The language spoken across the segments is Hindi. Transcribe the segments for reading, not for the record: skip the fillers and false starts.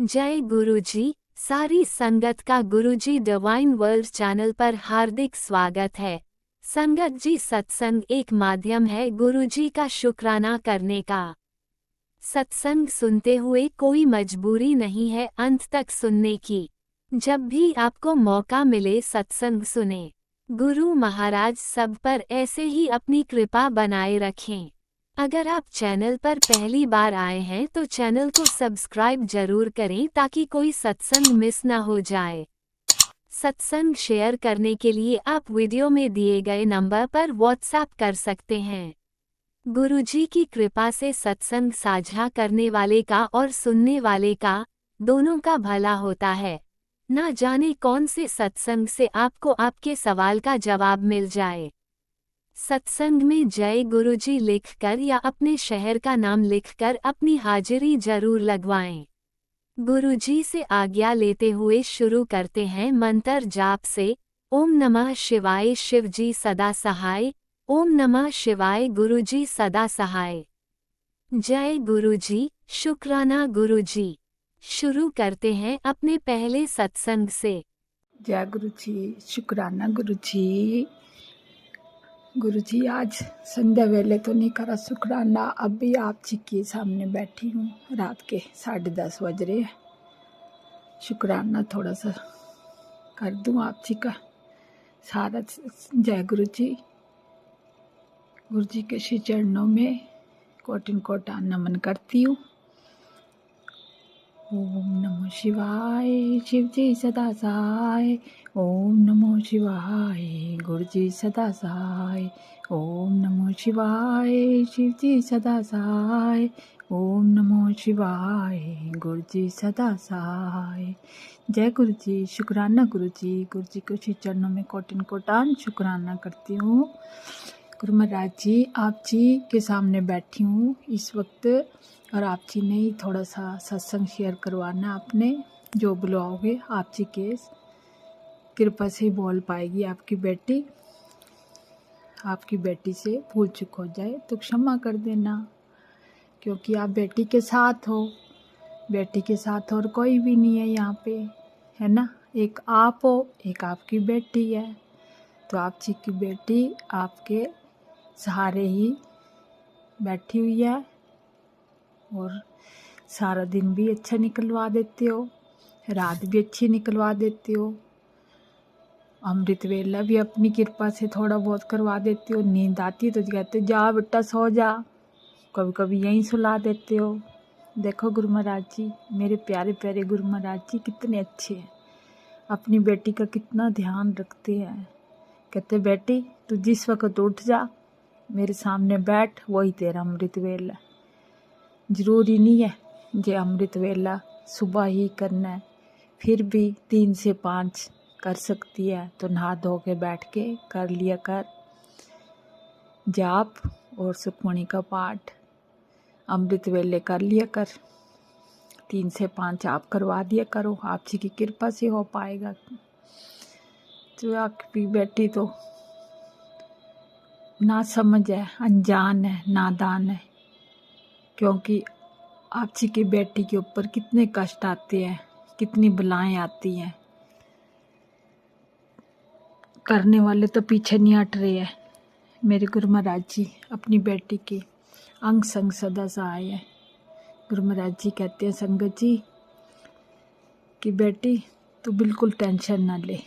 जय गुरुजी। सारी संगत का गुरुजी डिवाइन वर्ल्ड चैनल पर हार्दिक स्वागत है। संगत जी, सत्संग एक माध्यम है गुरुजी का शुक्राना करने का। सत्संग सुनते हुए कोई मजबूरी नहीं है अंत तक सुनने की। जब भी आपको मौका मिले सत्संग सुने। गुरु महाराज सब पर ऐसे ही अपनी कृपा बनाए रखें। अगर आप चैनल पर पहली बार आए हैं तो चैनल को सब्सक्राइब जरूर करें ताकि कोई सत्संग मिस ना हो जाए। सत्संग शेयर करने के लिए आप वीडियो में दिए गए नंबर पर व्हाट्सएप कर सकते हैं। गुरुजी की कृपा से सत्संग साझा करने वाले का और सुनने वाले का दोनों का भला होता है। ना जाने कौन से सत्संग से आपको आपके सवाल का जवाब मिल जाए। सत्संग में जय गुरुजी लिखकर या अपने शहर का नाम लिखकर अपनी हाजिरी जरूर लगवाएं। गुरुजी से आज्ञा लेते हुए शुरू करते हैं मंत्र जाप से। ओम नमः शिवाय शिवजी सदा सहाय। ओम नमः शिवाय गुरुजी सदा सहाय। जय गुरुजी, शुक्राना गुरुजी। शुरू करते हैं अपने पहले सत्संग से। जय गुरु जी, शुक्राना गुरु जी। गुरु जी, आज संध्या वेले तो नहीं करा शुक्राना, अब भी आप जी के सामने बैठी हूँ। रात के 10:30 बज रहे हैं। शुक्राना थोड़ा सा कर दूँ आप जी का सारा। जय गुरु जी। गुरु जी के श्री चरणों में कोटिन कोटा नमन करती हूँ। ओम नमो शिवाय शिव जी सदा सहाय। ओम नमो शिवाय गुरु जी सदा सहाय। ओम नमो शिवाय शिव जी सदा सहाय। ओम नमो शिवाय गुरु जी सदा सहाय। जय गुरु जी, शुक्राना गुरु जी को श्री चरणों में कोटिन कोटान शुक्राना करती हूँ। गुरु महाराज जी, आप जी के सामने बैठी हूँ इस वक्त, और आप जी ने ही थोड़ा सा सत्संग शेयर करवाना। आपने जो बुलाओगे आप जी के कृपा से बोल पाएगी आपकी बेटी। आपकी बेटी से भूल चूक हो जाए तो क्षमा कर देना, क्योंकि आप बेटी के साथ हो। बेटी के साथ और कोई भी नहीं है यहाँ पे, है ना। एक आप हो, एक आपकी बेटी है। तो आप जी की बेटी आपके सहारे ही बैठी हुई है, और सारा दिन भी अच्छा निकलवा देते हो, रात भी अच्छी निकलवा देते हो, अमृत वेला भी अपनी कृपा से थोड़ा बहुत करवा देते हो। नींद आती है तो कहते जा बेटा सो जा, कभी कभी यहीं सुला देते हो। देखो गुरु महाराज जी, मेरे प्यारे प्यारे गुरु महाराज जी कितने अच्छे हैं, अपनी बेटी का कितना ध्यान रखते हैं। कहते बेटी तू जिस वक्त उठ जा, मेरे सामने बैठ, वही तेरा अमृत वेला। जरूरी नहीं है जे अमृत वेला सुबह ही करना है, फिर भी 3 से 5 कर सकती है तो नहा धो के बैठ के कर लिया कर। जाप और सुखमणि का पाठ अमृत वेले कर लिया कर। 3 से 5 आप करवा दिया करो, आप जी की कृपा से हो पाएगा। तो आपकी बेटी तो ना समझ है, अनजान है, नादान है, क्योंकि आप जी की बेटी के ऊपर कितने कष्ट आते हैं, कितनी बलाएं आती हैं। करने वाले तो पीछे नहीं हट रहे हैं। मेरे गुरु महाराज जी अपनी बेटी के अंग संग सदा सहाय है। गुरु महाराज जी कहते हैं संगत जी कि बेटी तू बिल्कुल टेंशन ना ले।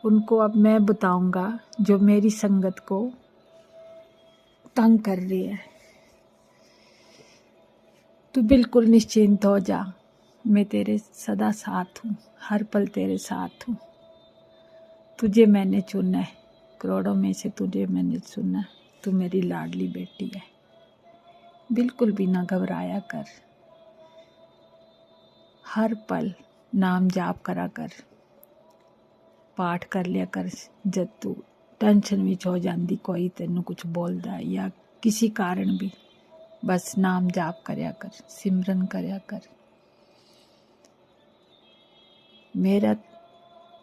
उनको अब मैं बताऊंगा जो मेरी संगत को तंग कर रही है। तू बिल्कुल निश्चिंत हो जा, मैं तेरे सदा साथ हूँ, हर पल तेरे साथ हूँ। तुझे मैंने चुना है, करोड़ों में से तुझे मैंने चुना है। तू मेरी लाडली बेटी है, बिल्कुल भी ना घबराया कर। हर पल नाम जाप करा कर, पाठ कर लिया कर। जब तू टेंशन विच हो जाती, कोई तेनू कुछ बोलदा या किसी कारण भी, बस नाम जाप करया कर, सिमरन करया कर। मेरा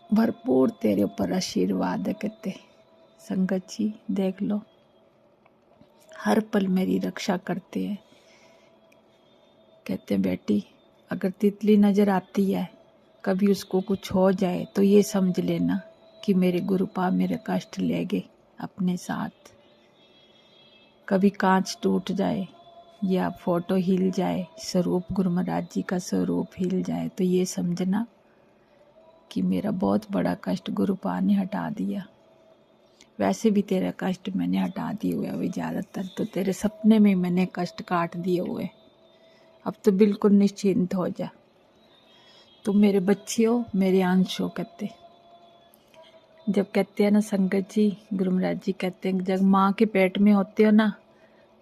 भरपूर तेरे ऊपर आशीर्वाद है। कहते संगत जी देख लो, हर पल मेरी रक्षा करते हैं। कहते बेटी अगर तितली नज़र आती है, कभी उसको कुछ हो जाए तो ये समझ लेना कि मेरे गुरुपा मेरे कष्ट ले गए अपने साथ। कभी कांच टूट जाए या फोटो हिल जाए, स्वरूप गुरु महाराज जी का स्वरूप हिल जाए, तो ये समझना कि मेरा बहुत बड़ा कष्ट गुरुपा ने हटा दिया। वैसे भी तेरा कष्ट मैंने हटा दिए हुए, अभी ज़्यादातर तो तेरे सपने में मैंने कष्ट काट दिए हुए। अब तो बिल्कुल निश्चिंत हो जा। तुम मेरे बच्चे हो, मेरे अंश हो। कहते जब कहते हैं ना संगत जी, गुरु महाराज जी कहते हैं जब माँ के पेट में होते हो ना,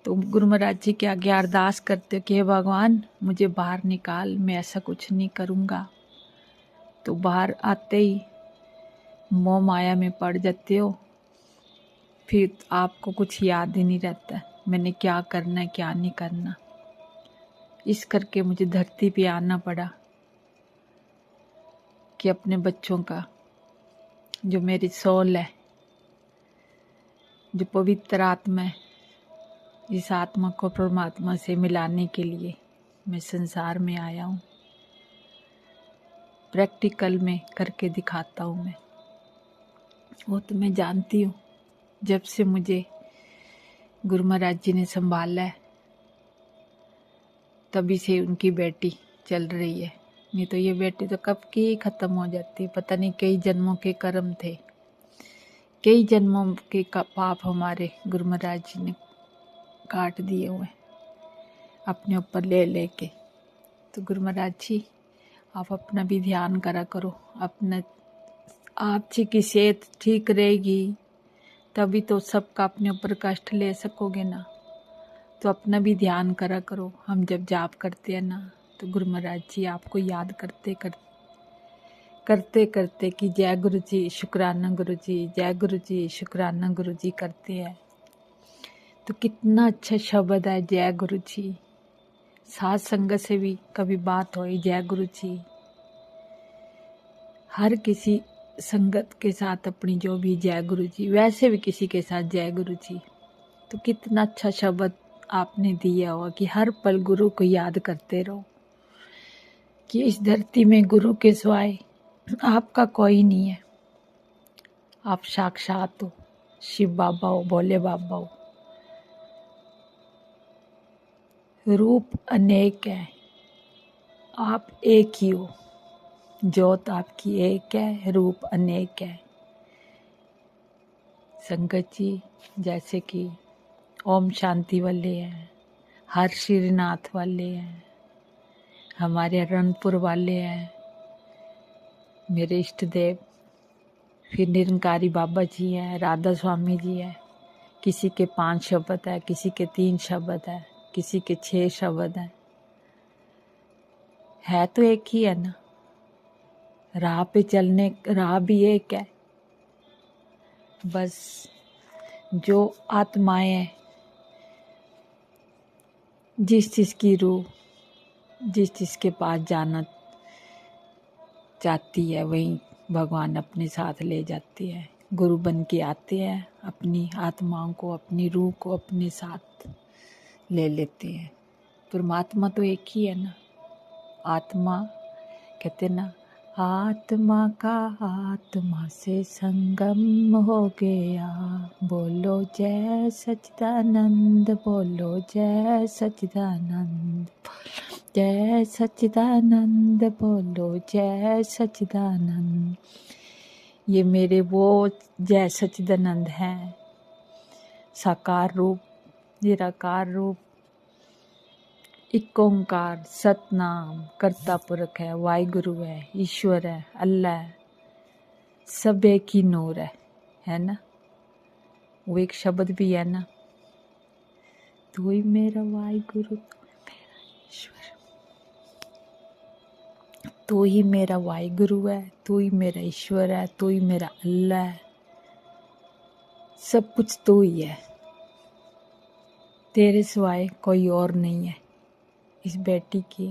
तो गुरु महाराज जी के आगे अरदास करते हो कि हे भगवान मुझे बाहर निकाल, मैं ऐसा कुछ नहीं करूँगा। तो बाहर आते ही मोह माया में पड़ जाते हो, फिर आपको कुछ याद ही नहीं रहता मैंने क्या करना है क्या नहीं करना। इस करके मुझे धरती पे आना पड़ा कि अपने बच्चों का, जो मेरी सोल है, जो पवित्र आत्मा है, इस आत्मा को परमात्मा से मिलाने के लिए मैं संसार में आया हूँ। प्रैक्टिकल में करके दिखाता हूँ मैं। वो तो मैं जानती हूँ, जब से मुझे गुरु महाराज जी ने संभाला है तभी से उनकी बेटी चल रही है। नहीं तो ये बेटी तो कब की ख़त्म हो जाती। पता नहीं कई जन्मों के कर्म थे, कई जन्मों के पाप हमारे गुरु महाराज जी ने काट दिए हुए अपने ऊपर ले लेके। तो गुरु महाराज जी आप अपना भी ध्यान करा करो। अपना आपकी की सेहत ठीक रहेगी तभी तो सबका अपने ऊपर कष्ट ले सकोगे ना। तो अपना भी ध्यान करा करो। हम जब जाप करते हैं ना, तो गुरु महाराज जी आपको याद करते करते कि जय गुरु जी, शुक्राना गुरु जी, जय गुरु जी, शुक्राना गुरु जी करते हैं। तो कितना अच्छा शब्द है जय गुरु जी। साथ संगत से भी कभी बात हुई जय गुरु जी, हर किसी संगत के साथ अपनी जो भी जय गुरु जी, वैसे भी किसी के साथ जय गुरु जी। तो कितना अच्छा शब्द आपने दिया हुआ कि हर पल गुरु को याद करते रहो कि इस धरती में गुरु के सिवाय आपका कोई नहीं है। आप साक्षात हो, शिव बाबा हो, भोले बाबा हो। रूप अनेक है, आप एक ही हो। ज्योत आपकी एक है, रूप अनेक है। संगत जी जैसे कि ओम शांति वाले हैं, हर श्रीनाथ वाले हैं, हमारे रनपुर वाले हैं, मेरे इष्ट देव, फिर निरंकारी बाबा जी हैं, राधा स्वामी जी हैं। किसी के 5 शब्द है, किसी के 3 शब्द है, किसी के 6 शब्द है तो एक ही है ना। राह पे चलने, राह भी एक है। बस जो आत्माएं हैं, जिस चीज़ की रूह जिस चीज़ के पास जाना चाहती है वहीं भगवान अपने साथ ले जाती है। गुरु बन के आते हैं, अपनी आत्माओं को, अपनी रूह को अपने साथ ले लेते हैं। परमात्मा तो एक ही है ना। आत्मा कहते ना, आत्मा का आत्मा से संगम हो गया। बोलो जय सच्चिदानंद, बोलो जय सच्चिदानंद, जय सच्चिदानंद, बोलो जय सच्चिदानंद। ये मेरे वो जय सच्चिदानंद हैं, साकार रूप, निराकार रूप, एक ओंकार, सतनाम, कर्ता पुरख है, वाहिगुरु है, ईश्वर है, अल्लाह है, सब एक ही नूर है ना। वो एक शब्द भी है ना, तू ही मेरा वाहिगुरु, तू ही मेरा ईश्वर, तू ही मेरा वाहिगुरु है, तू ही मेरा ईश्वर है, तू ही मेरा अल्लाह है। सब कुछ तू ही है, तेरे सिवाय कोई और नहीं है। इस बेटी के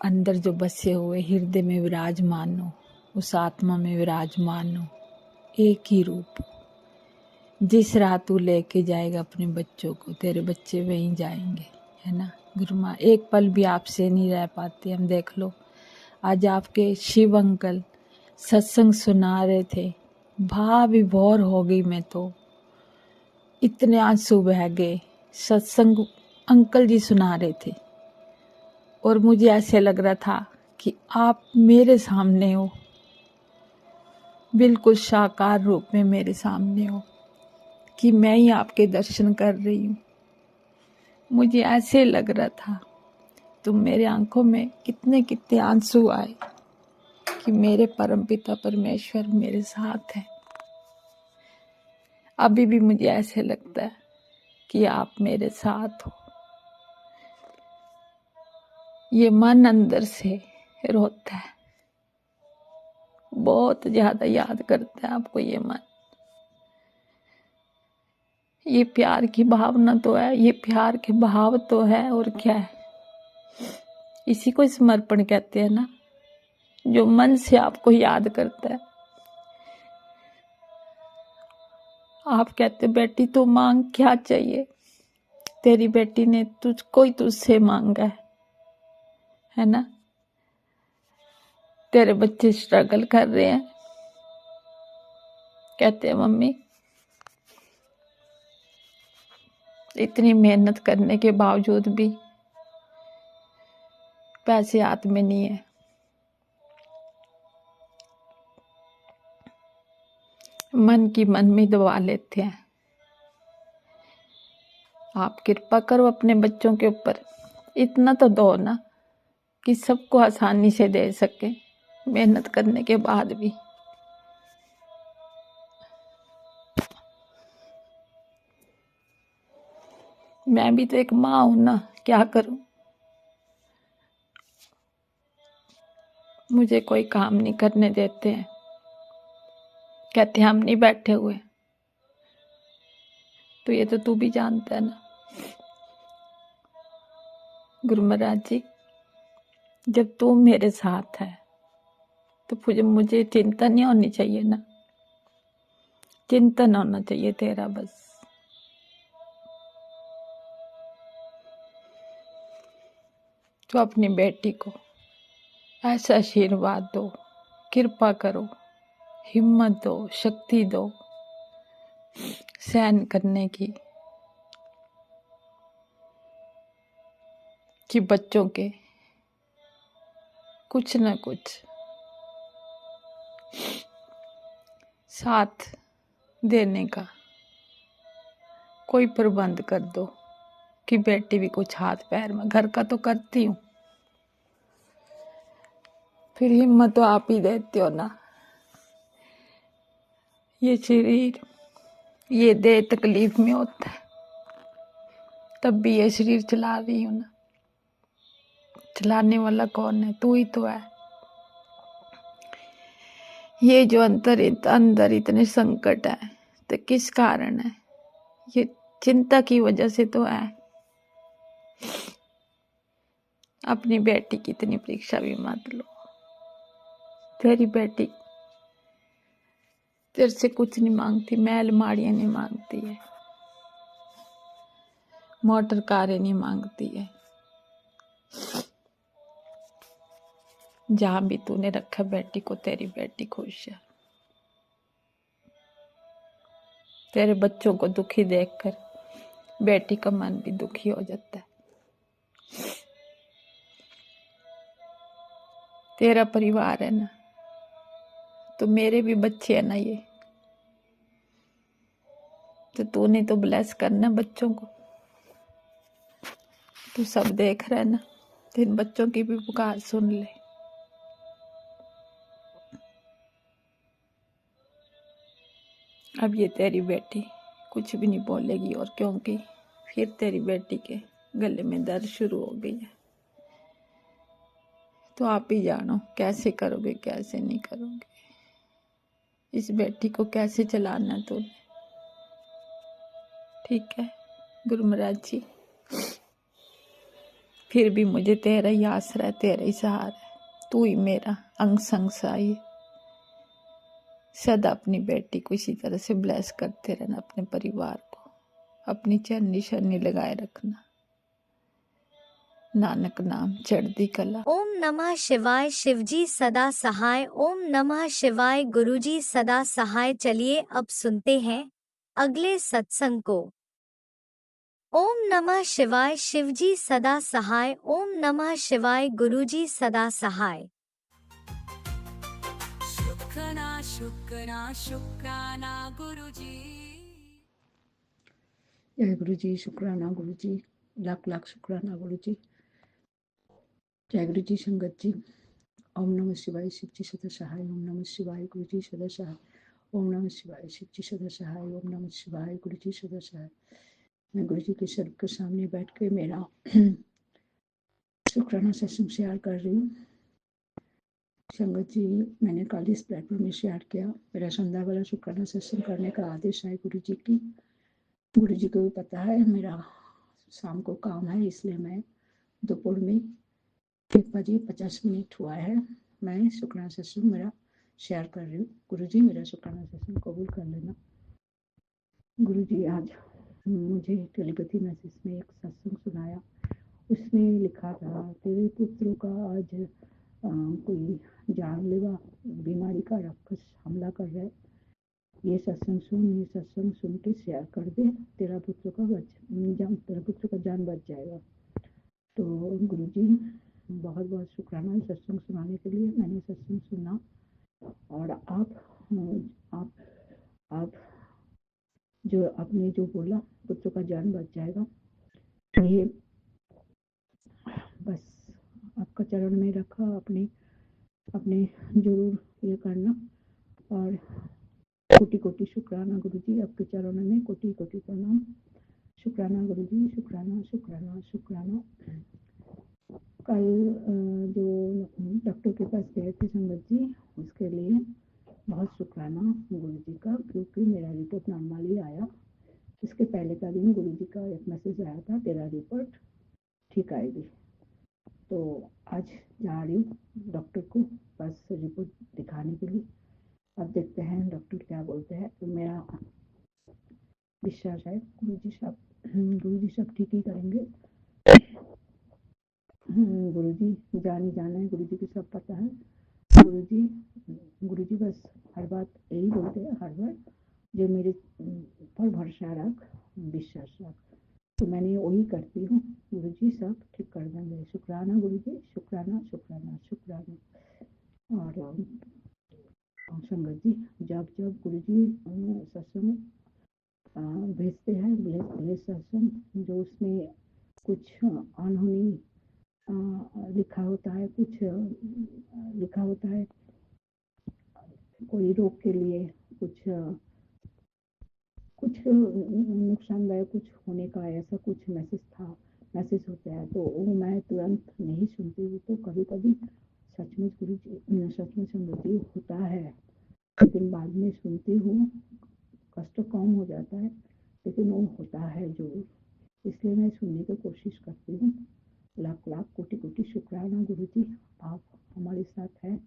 अंदर जो बसे हुए हृदय में विराजमान हो, उस आत्मा में विराजमान हो, एक ही रूप। जिस राह तू लेके जाएगा अपने बच्चों को, तेरे बच्चे वहीं जाएंगे, है ना। गुरु माँ एक पल भी आपसे नहीं रह पाती हम। देख लो आज आपके शिव अंकल सत्संग सुना रहे थे, भा विभोर हो गई मैं तो, इतने आंसू बह गए। सत्संग अंकल जी सुना रहे थे और मुझे ऐसे लग रहा था कि आप मेरे सामने हो, बिल्कुल साकार रूप में मेरे सामने हो, कि मैं ही आपके दर्शन कर रही हूँ। मुझे ऐसे लग रहा था, तो मेरे आंखों में कितने कितने आंसू आए कि मेरे परमपिता परमेश्वर मेरे साथ है। अभी भी मुझे ऐसे लगता है कि आप मेरे साथ हो। ये मन अंदर से रोता है, बहुत ज्यादा याद करता है आपको ये मन। ये प्यार की भावना तो है, ये प्यार के भाव तो है, और क्या है। इसी को समर्पण कहते हैं ना, जो मन से आपको याद करता है। आप कहते बेटी तू मांग, क्या चाहिए। तेरी बेटी ने तुझको ही तुझसे मांगा है ना। तेरे बच्चे स्ट्रगल कर रहे हैं, कहते हैं मम्मी इतनी मेहनत करने के बावजूद भी पैसे हाथ में नहीं है। मन की मन में दबा लेते हैं। आप कृपा करो अपने बच्चों के ऊपर, इतना तो दो ना कि सबको आसानी से दे सके, मेहनत करने के बाद भी। मैं भी तो एक माँ हूं ना, क्या करूं। मुझे कोई काम नहीं करने देते हैं, कहते हैं हम नहीं बैठे हुए। तो ये तो तू भी जानता है ना गुरु महाराज जी, जब तू मेरे साथ है तो मुझे चिंता नहीं होनी चाहिए ना। चिंतन होना चाहिए तेरा बस। तो अपनी बेटी को ऐसा आशीर्वाद दो, कृपा करो, हिम्मत दो, शक्ति दो सहन करने की, कि बच्चों के कुछ न कुछ साथ देने का कोई प्रबंध कर दो, कि बेटी भी कुछ हाथ पैर में, घर का तो करती हूँ, फिर हिम्मत तो आप ही देते हो ना। ये शरीर, ये देह तकलीफ में होता है, तब भी ये शरीर चला रही हूँ ना। चलाने वाला कौन है, तू ही तो है। ये जो अंदर इतने संकट है तो किस कारण है, ये चिंता की वजह से तो है। अपनी बेटी की इतनी परीक्षा भी मत लो। तेरी बेटी तेरे से कुछ नहीं मांगती, महल माड़ियां नहीं मांगती है, मोटर कारें नहीं मांगती है। जहां भी तूने रखा बेटी को, तेरी बेटी खुश है। तेरे बच्चों को दुखी देखकर बेटी का मन भी दुखी हो जाता है। तेरा परिवार है ना, तो मेरे भी बच्चे है ना ये, तो तूने तो ब्लेस करना बच्चों को। तू सब देख रहा है ना, तो इन बच्चों की भी पुकार सुन ले। अब ये तेरी बेटी कुछ भी नहीं बोलेगी, और क्योंकि फिर तेरी बेटी के गले में दर्द शुरू हो गई है। तो आप ही जानो कैसे करोगे, कैसे नहीं करोगे। इस बेटी को कैसे चलाना तूने, ठीक है गुरु महाराज जी। फिर भी मुझे तेरा ही आसरा है, तेरा ही सहारा है। तू ही मेरा अंग संग सहाय है। सदा अपनी बेटी को इसी तरह से ब्लेस करते रहना, अपने परिवार को अपनी चरनी शरनी लगाए रखना। नानक नाम चढ़ती कला। ओम नमः शिवाय। शिवजी सदा सहाय। ओम नमः शिवाय। गुरुजी सदा सहाय। चलिए अब सुनते हैं अगले सत्संग को। ओम नमः शिवाय। शिवजी सदा सहाय। ओम नमः शिवाय। गुरुजी सदा सहाय। शुक्राना शुक्राना शुक्राना गुरुजी। जय गुरु जी, शुक्राना गुरु जी, लाख लाख शुक्राना गुरु जी। जय गुरु जी संगत जी। ओम नमः शिवाय। शिव जी सदा सहाय। ओम नमः शिवाय। गुरु जी सदा सहाय। ओम नमः शिवाय। शिव जी सदा सहाय। ओम नमः शिवाय। गुरु जी सदा सहाय। मैं गुरु जी के सर के सामने बैठ के मेरा शुक्राना सत्संग शेयर कर रही हूँ। संगत जी, मैंने कल इस प्लेटफॉर्म में शेयर किया, मेरा संध्या वाला शुक्राना सत्संग करने का आदेश है गुरु जी की। गुरु जी को भी पता है मेरा शाम को काम है, इसलिए मैं दोपहर में 1:50 हुआ है, मैं शुक्राना सत्संग मेरा शेयर कर रही हूँ। गुरु जी मेरा शुक्राना सत्संग कबूल कर लेना। गुरु जी आज मुझे टेलीपैथी मैसेज में एक सत्संग सुनाया, उसमें लिखा था तेरे पुत्रों का आज कोई जानलेवा बीमारी का राक्षस हमला कर रहा है, ये सत्संग सुन के शेयर कर दे, तेरा पुत्र का जान बच जाएगा। तो गुरु जी बहुत बहुत शुक्राना सत्संग सुनाने के लिए। मैंने सत्संग सुना और आप जो आपने जो बोला पुत्र का जान बच जाएगा, ये बस आपका चरण में रखा, अपने जरूर ये करना। और कोटि कोटि शुक्राना गुरु जी, आपके चरणों में कोटि कोटि प्रणाम। शुक्राना गुरु जी, शुक्राना शुक्राना शुक्राना। कल जो डॉक्टर के पास गए थे संगत जी, उसके लिए बहुत शुक्राना गुरु जी का, क्योंकि मेरा रिपोर्ट नॉर्मली आया। इसके पहले का दिन गुरु जी का एक मैसेज आया था, तेरा रिपोर्ट ठीक आएगी। तो आज जा रही हूँ डॉक्टर को बस रिपोर्ट दिखाने के लिए। अब देखते हैं डॉक्टर क्या बोलते हैं। तो मेरा विश्वास है गुरु जी सब ठीक ही करेंगे। गुरु जी जान ही जाना है, गुरु जी को सब पता है। गुरु जी बस हर बात यही बोलते हैं, हर बार जो मेरे पर भरोसा रख, विश्वास रख। तो मैंने वही करती हूँ, गुरु जी सब ठीक कर देंगे। शुक्राना गुरु जी, शुक्राना शुक्राना शुक्राना। और संगत जी, जब जब गुरु जी सत्संग भेजते हैं, ब्लेस सत्संग, जो उसमें कुछ अनहोनी लिखा होता है, कुछ लिखा होता है कोई रोग के लिए, कुछ नुकसानदायक कुछ होने का ऐसा कुछ मैसेज होता है, तो वो मैं तुरंत नहीं सुनती हूँ। तो कभी कभी सचमुच गुरु जी सचमुच संगति होता है, लेकिन बाद में सुनती हूँ, कष्ट कम हो जाता है, लेकिन वो होता है जरूर, इसलिए मैं सुनने की कोशिश करती हूँ। लाख लाख कोटि कोटि शुक्राना गुरु जी, आप हमारे साथ हैं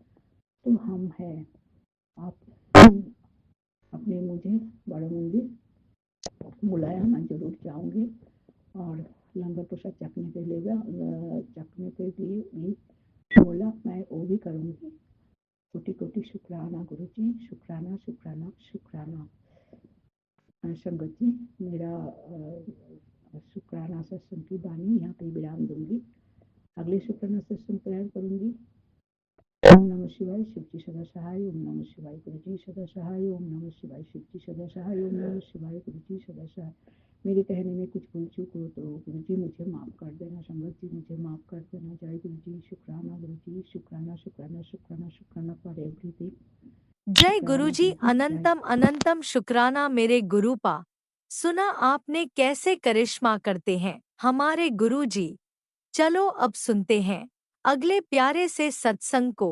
तो हम हैं। आप अपने मुझे बड़ा मंदिर बुलाया, मैं जरूर जाऊंगी। और लंगर प्रसाद चखने के लिए भी बोला, मैं वो भी करूंगी। कोटि कोटि शुक्राना गुरु जी, शुक्राना शुक्राना शुक्राना। संगत जी, मेरा शुक्राना सत्संग की वाणी यहाँ पे विराम दूंगी। अगले शुक्राना सत्संग तैयार करूंगी। ओम नमः शिवाय। शिव जी सदा सहाय। ओम नमः शिवाय। गुरु जी सदा सहाय। ओम नमः शिवाय। शिव जी सदा सहाय। ओम नमः शिवाय। गुरु जी सदा सहाय। मेरे कहने में कुछ भूल चूक हो तो गुरु जी मुझे माफ कर देना, संगत जी मुझे माफ कर देना। जय गुरु जी, शुक्राना गुरु जी, शुक्राना शुक्राना शुक्राना शुक्राना फॉर एवरीथिंग। जय गुरुजी, अनंतम अनंतम शुक्राना मेरे गुरुपा। सुना आपने कैसे करिश्मा करते हैं हमारे गुरुजी। चलो अब सुनते हैं अगले प्यारे से सत्संग को।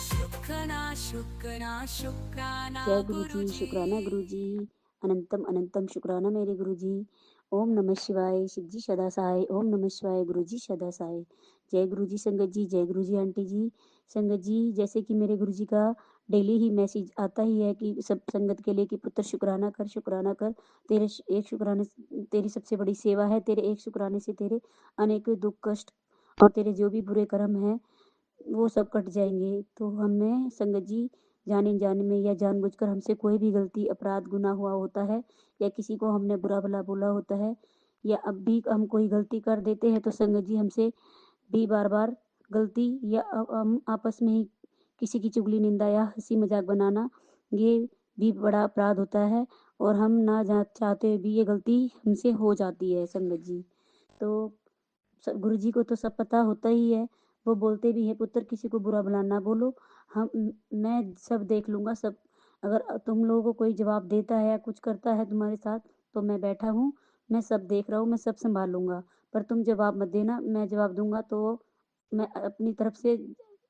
शुक्राना शुक्राना शुक्राना जय गुरु जी, गुरुजी। शुक्राना गुरु जी, अनंतम अनंतम शुक्राना मेरे गुरु जी। ओम नमः शिवाय। शिव जी सदा सहाय। ओम नमः शिवाय। गुरु जी सदा सहाय। जय गुरु जी संगत जी, जय गुरु जी आंटी जी। संगत जी, जैसे कि मेरे गुरु जी का डेली ही मैसेज आता ही है कि सब संगत के लिए कि पुत्र शुक्राना कर, तेरे एक शुक्राने से तेरी सबसे बड़ी सेवा है, तेरे एक शुक्राने से तेरे अनेकों दुख कष्ट और तेरे जो भी बुरे कर्म हैं वो सब कट जाएंगे। तो हमें संगत जी जाने जाने में या जानबूझकर हमसे कोई भी गलती अपराध गुनाह हुआ होता है या किसी को हमने बुरा भला बोला होता है या अब भी हम कोई गलती कर देते हैं तो संगत जी हमसे भी बार बार गलती या हम आपस में ही किसी की चुगली निंदा या हंसी मजाक बनाना ये भी बड़ा अपराध होता है और हम ना चाहते हुए भी ये गलती हमसे हो जाती है संगत जी। तो गुरु जी को तो सब पता होता ही है, वो बोलते भी है पुत्र किसी को बुरा भला ना बोलो, मैं सब देख लूंगा सब। अगर तुम लोगों को कोई जवाब देता है या कुछ करता है तुम्हारे साथ तो मैं बैठा हूँ, मैं सब देख रहा हूँ, मैं सब संभाल लूंगा, पर तुम जवाब मत देना, मैं जवाब दूंगा तो मैं अपनी तरफ से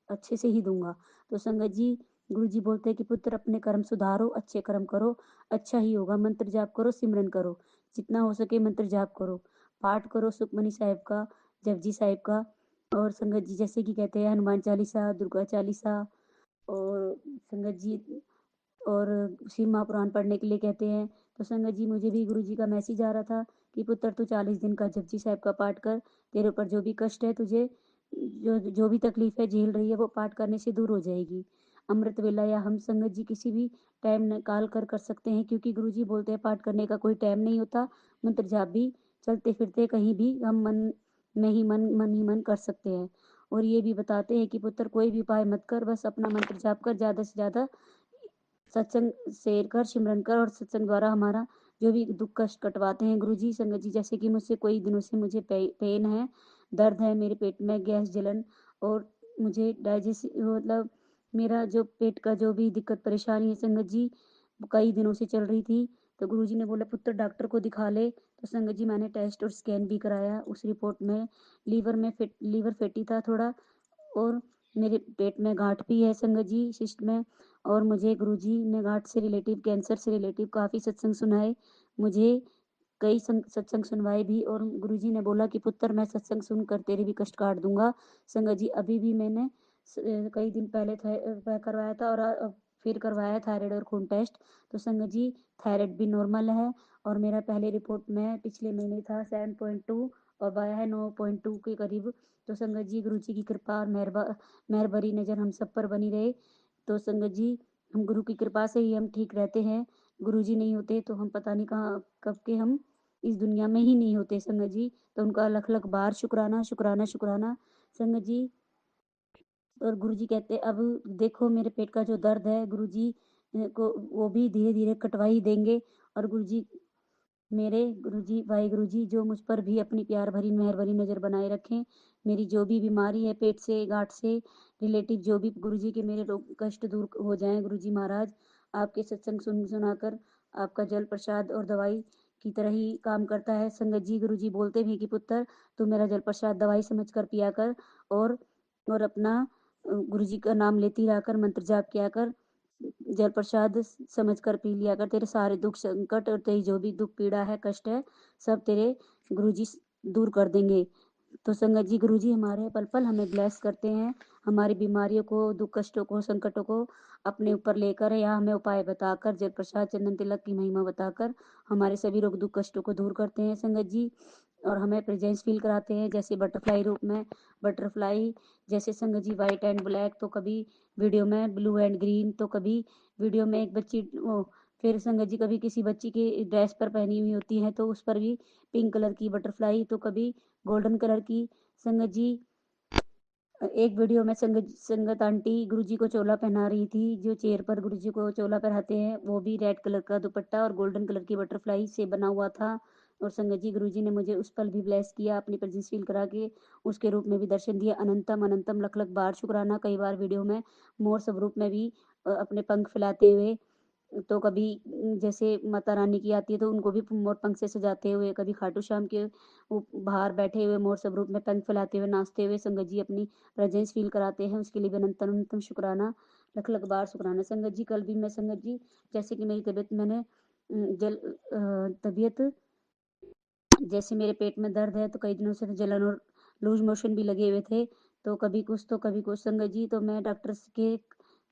अच्छे से ही दूंगा। तो संगत जी गुरु जी बोलते हैं कि पुत्र अपने कर्म सुधारो, अच्छे कर्म करो, अच्छा ही होगा। मंत्र जाप करो, सिमरन करो, जितना हो सके मंत्र जाप करो, पाठ करो सुखमनी साहिब का, जपजी साहिब का। और संगत जी जैसे कि कहते हैं हनुमान चालीसा, दुर्गा चालीसा और संगत जी और शिव महापुराण पढ़ने के लिए कहते हैं। तो संगत जी मुझे भी गुरु जी का मैसेज आ रहा था कि पुत्र तू 40 दिन का जपजी साहिब का पाठ कर, तेरे ऊपर जो भी कष्ट है तुझे जो जो भी तकलीफ है झेल रही है वो पाठ करने से दूर हो जाएगी। अमृत वेला या हम संगत जी किसी भी टाइम निकाल कर सकते हैं क्योंकि गुरु जी बोलते हैं पाठ करने का कोई टाइम नहीं होता। मंत्र जाप भी चलते फिरते कहीं भी हम मन में ही मन ही मन कर सकते हैं। और ये भी बताते हैं कि पुत्र कोई भी उपाय मत कर, बस अपना मंत्र जाप कर, ज़्यादा से ज़्यादा सत्संग शेयर कर, सिमरन कर और सत्संग द्वारा हमारा जो भी दुख कष्ट कटवाते हैं गुरु जी। संगत जी जैसे कि मुझसे कई दिनों से मुझे पेन है, दर्द है मेरे पेट में, गैस जलन और मुझे डाइजेस्ट मतलब मेरा जो पेट का जो भी दिक्कत परेशानी है संगत जी कई दिनों से चल रही थी। तो गुरु जी ने बोला पुत्र डॉक्टर को दिखा ले। तो संगत जी मैंने टेस्ट और स्कैन भी कराया, उस रिपोर्ट में लीवर फैटी था थोड़ा और मेरे पेट में गांठ भी है संगत जी सिस्ट में। और मुझे गुरुजी ने गांठ से रिलेटिव कैंसर से रिलेटिव काफ़ी सत्संग सुनाए, मुझे कई सत्संग सुनवाए भी और गुरुजी ने बोला कि पुत्र मैं सत्संग सुनकर तेरे भी कष्ट काट दूंगा। संगत जी अभी भी मैंने कई दिन पहले करवाया था और फिर करवाया थायराइड और खून टेस्ट। तो संगत जी थायराइड भी नॉर्मल है और मेरा पहले रिपोर्ट में पिछले महीने था 7.2 और आया है 9.2 के करीब। तो संगत जी गुरु जी की कृपा और मेहरबानी नज़र हम सब पर बनी रहे। तो संगत जी हम गुरु की कृपा से ही हम ठीक रहते हैं, गुरु जी नहीं होते तो हम पता नहीं कहाँ कब के हम इस दुनिया में ही नहीं होते संगत जी। तो उनका लख लख बार शुक्राना शुक्राना शुक्राना संगत जी। और गुरु जी कहते अब देखो मेरे पेट का जो दर्द है गुरु जी को वो भी धीरे धीरे कटवा ही देंगे। और गुरु जी मेरे गुरुजी वाहिगुरु जी जो मुझ पर भी अपनी प्यार भरी मेहर भरी नज़र बनाए रखें। मेरी जो भी बीमारी है पेट से गांठ से रिलेटिव जो भी गुरुजी के मेरे रोग कष्ट दूर हो जाएं गुरुजी महाराज। आपके सत्संग सुनाकर आपका जल प्रसाद और दवाई की तरह ही काम करता है संगत जी। गुरुजी बोलते भी कि पुत्र तू मेरा जल प्रसाद दवाई समझ कर पिया कर और अपना गुरुजी का नाम लेती रहा कर, मंत्र जाप किया कर, जल प्रसाद समझ कर पी लिया कर, तेरे सारे दुख संकट और तेरी जो भी दुख पीड़ा है कष्ट है सब तेरे गुरुजी दूर कर देंगे। तो संगत जी गुरुजी हमारे पल पल हमें ब्लेस करते हैं, हमारी बीमारियों को दुख कष्टों को संकटों को अपने ऊपर लेकर या हमें उपाय बताकर जल प्रसाद चंदन तिलक की महिमा बताकर हमारे सभी रोग दुख कष्टों को दूर करते हैं संगत जी। और हमें प्रेजेंस फील कराते हैं जैसे बटरफ्लाई रूप में बटरफ्लाई जैसे संगत जी वाइट एंड ब्लैक तो कभी वीडियो में ब्लू एंड ग्रीन तो कभी वीडियो में एक बच्ची फिर संगत जी कभी किसी बच्ची की ड्रेस पर पहनी हुई होती है तो उस पर भी पिंक कलर की बटरफ्लाई तो कभी गोल्डन कलर की। संगत जी एक वीडियो में संगत आंटी गुरुजी को चोला पहना रही थी, जो चेयर पर गुरुजी को चोला पहनाते हैं वो भी रेड कलर का दुपट्टा और गोल्डन कलर की बटरफ्लाई से बना हुआ था। और संगत जी गुरुजी ने मुझे उस पल भी ब्लेस किया अपनी प्रेजेंस फील करा के, उसके रूप में भी दर्शन दिया। अनंतम अनंतम लख लख बार शुक्राना। कई बार वीडियो में मोर स्वरूप में भी अपने पंख फैलाते हुए तो कभी जैसे माता रानी की आती है तो उनको भी मोर पंख से सजाते हुए, कभी खाटू श्याम के बाहर बैठे हुए मोर स्वरूप में पंख फैलाते हुए नाचते हुए संगत जी अपनी प्रेजेंस फील कराते हैं, उसके लिए भी अनंतम अनंतम शुक्राना, लख लख बार शुक्राना संगत जी। कल भी मैं संगत जी जैसे कि मेरी तबीयत मैंने तबीयत जैसे मेरे पेट में दर्द है तो कई दिनों से जलन और लूज मोशन भी लगे हुए थे तो कभी कुछ संगत जी। तो मैं डॉक्टर के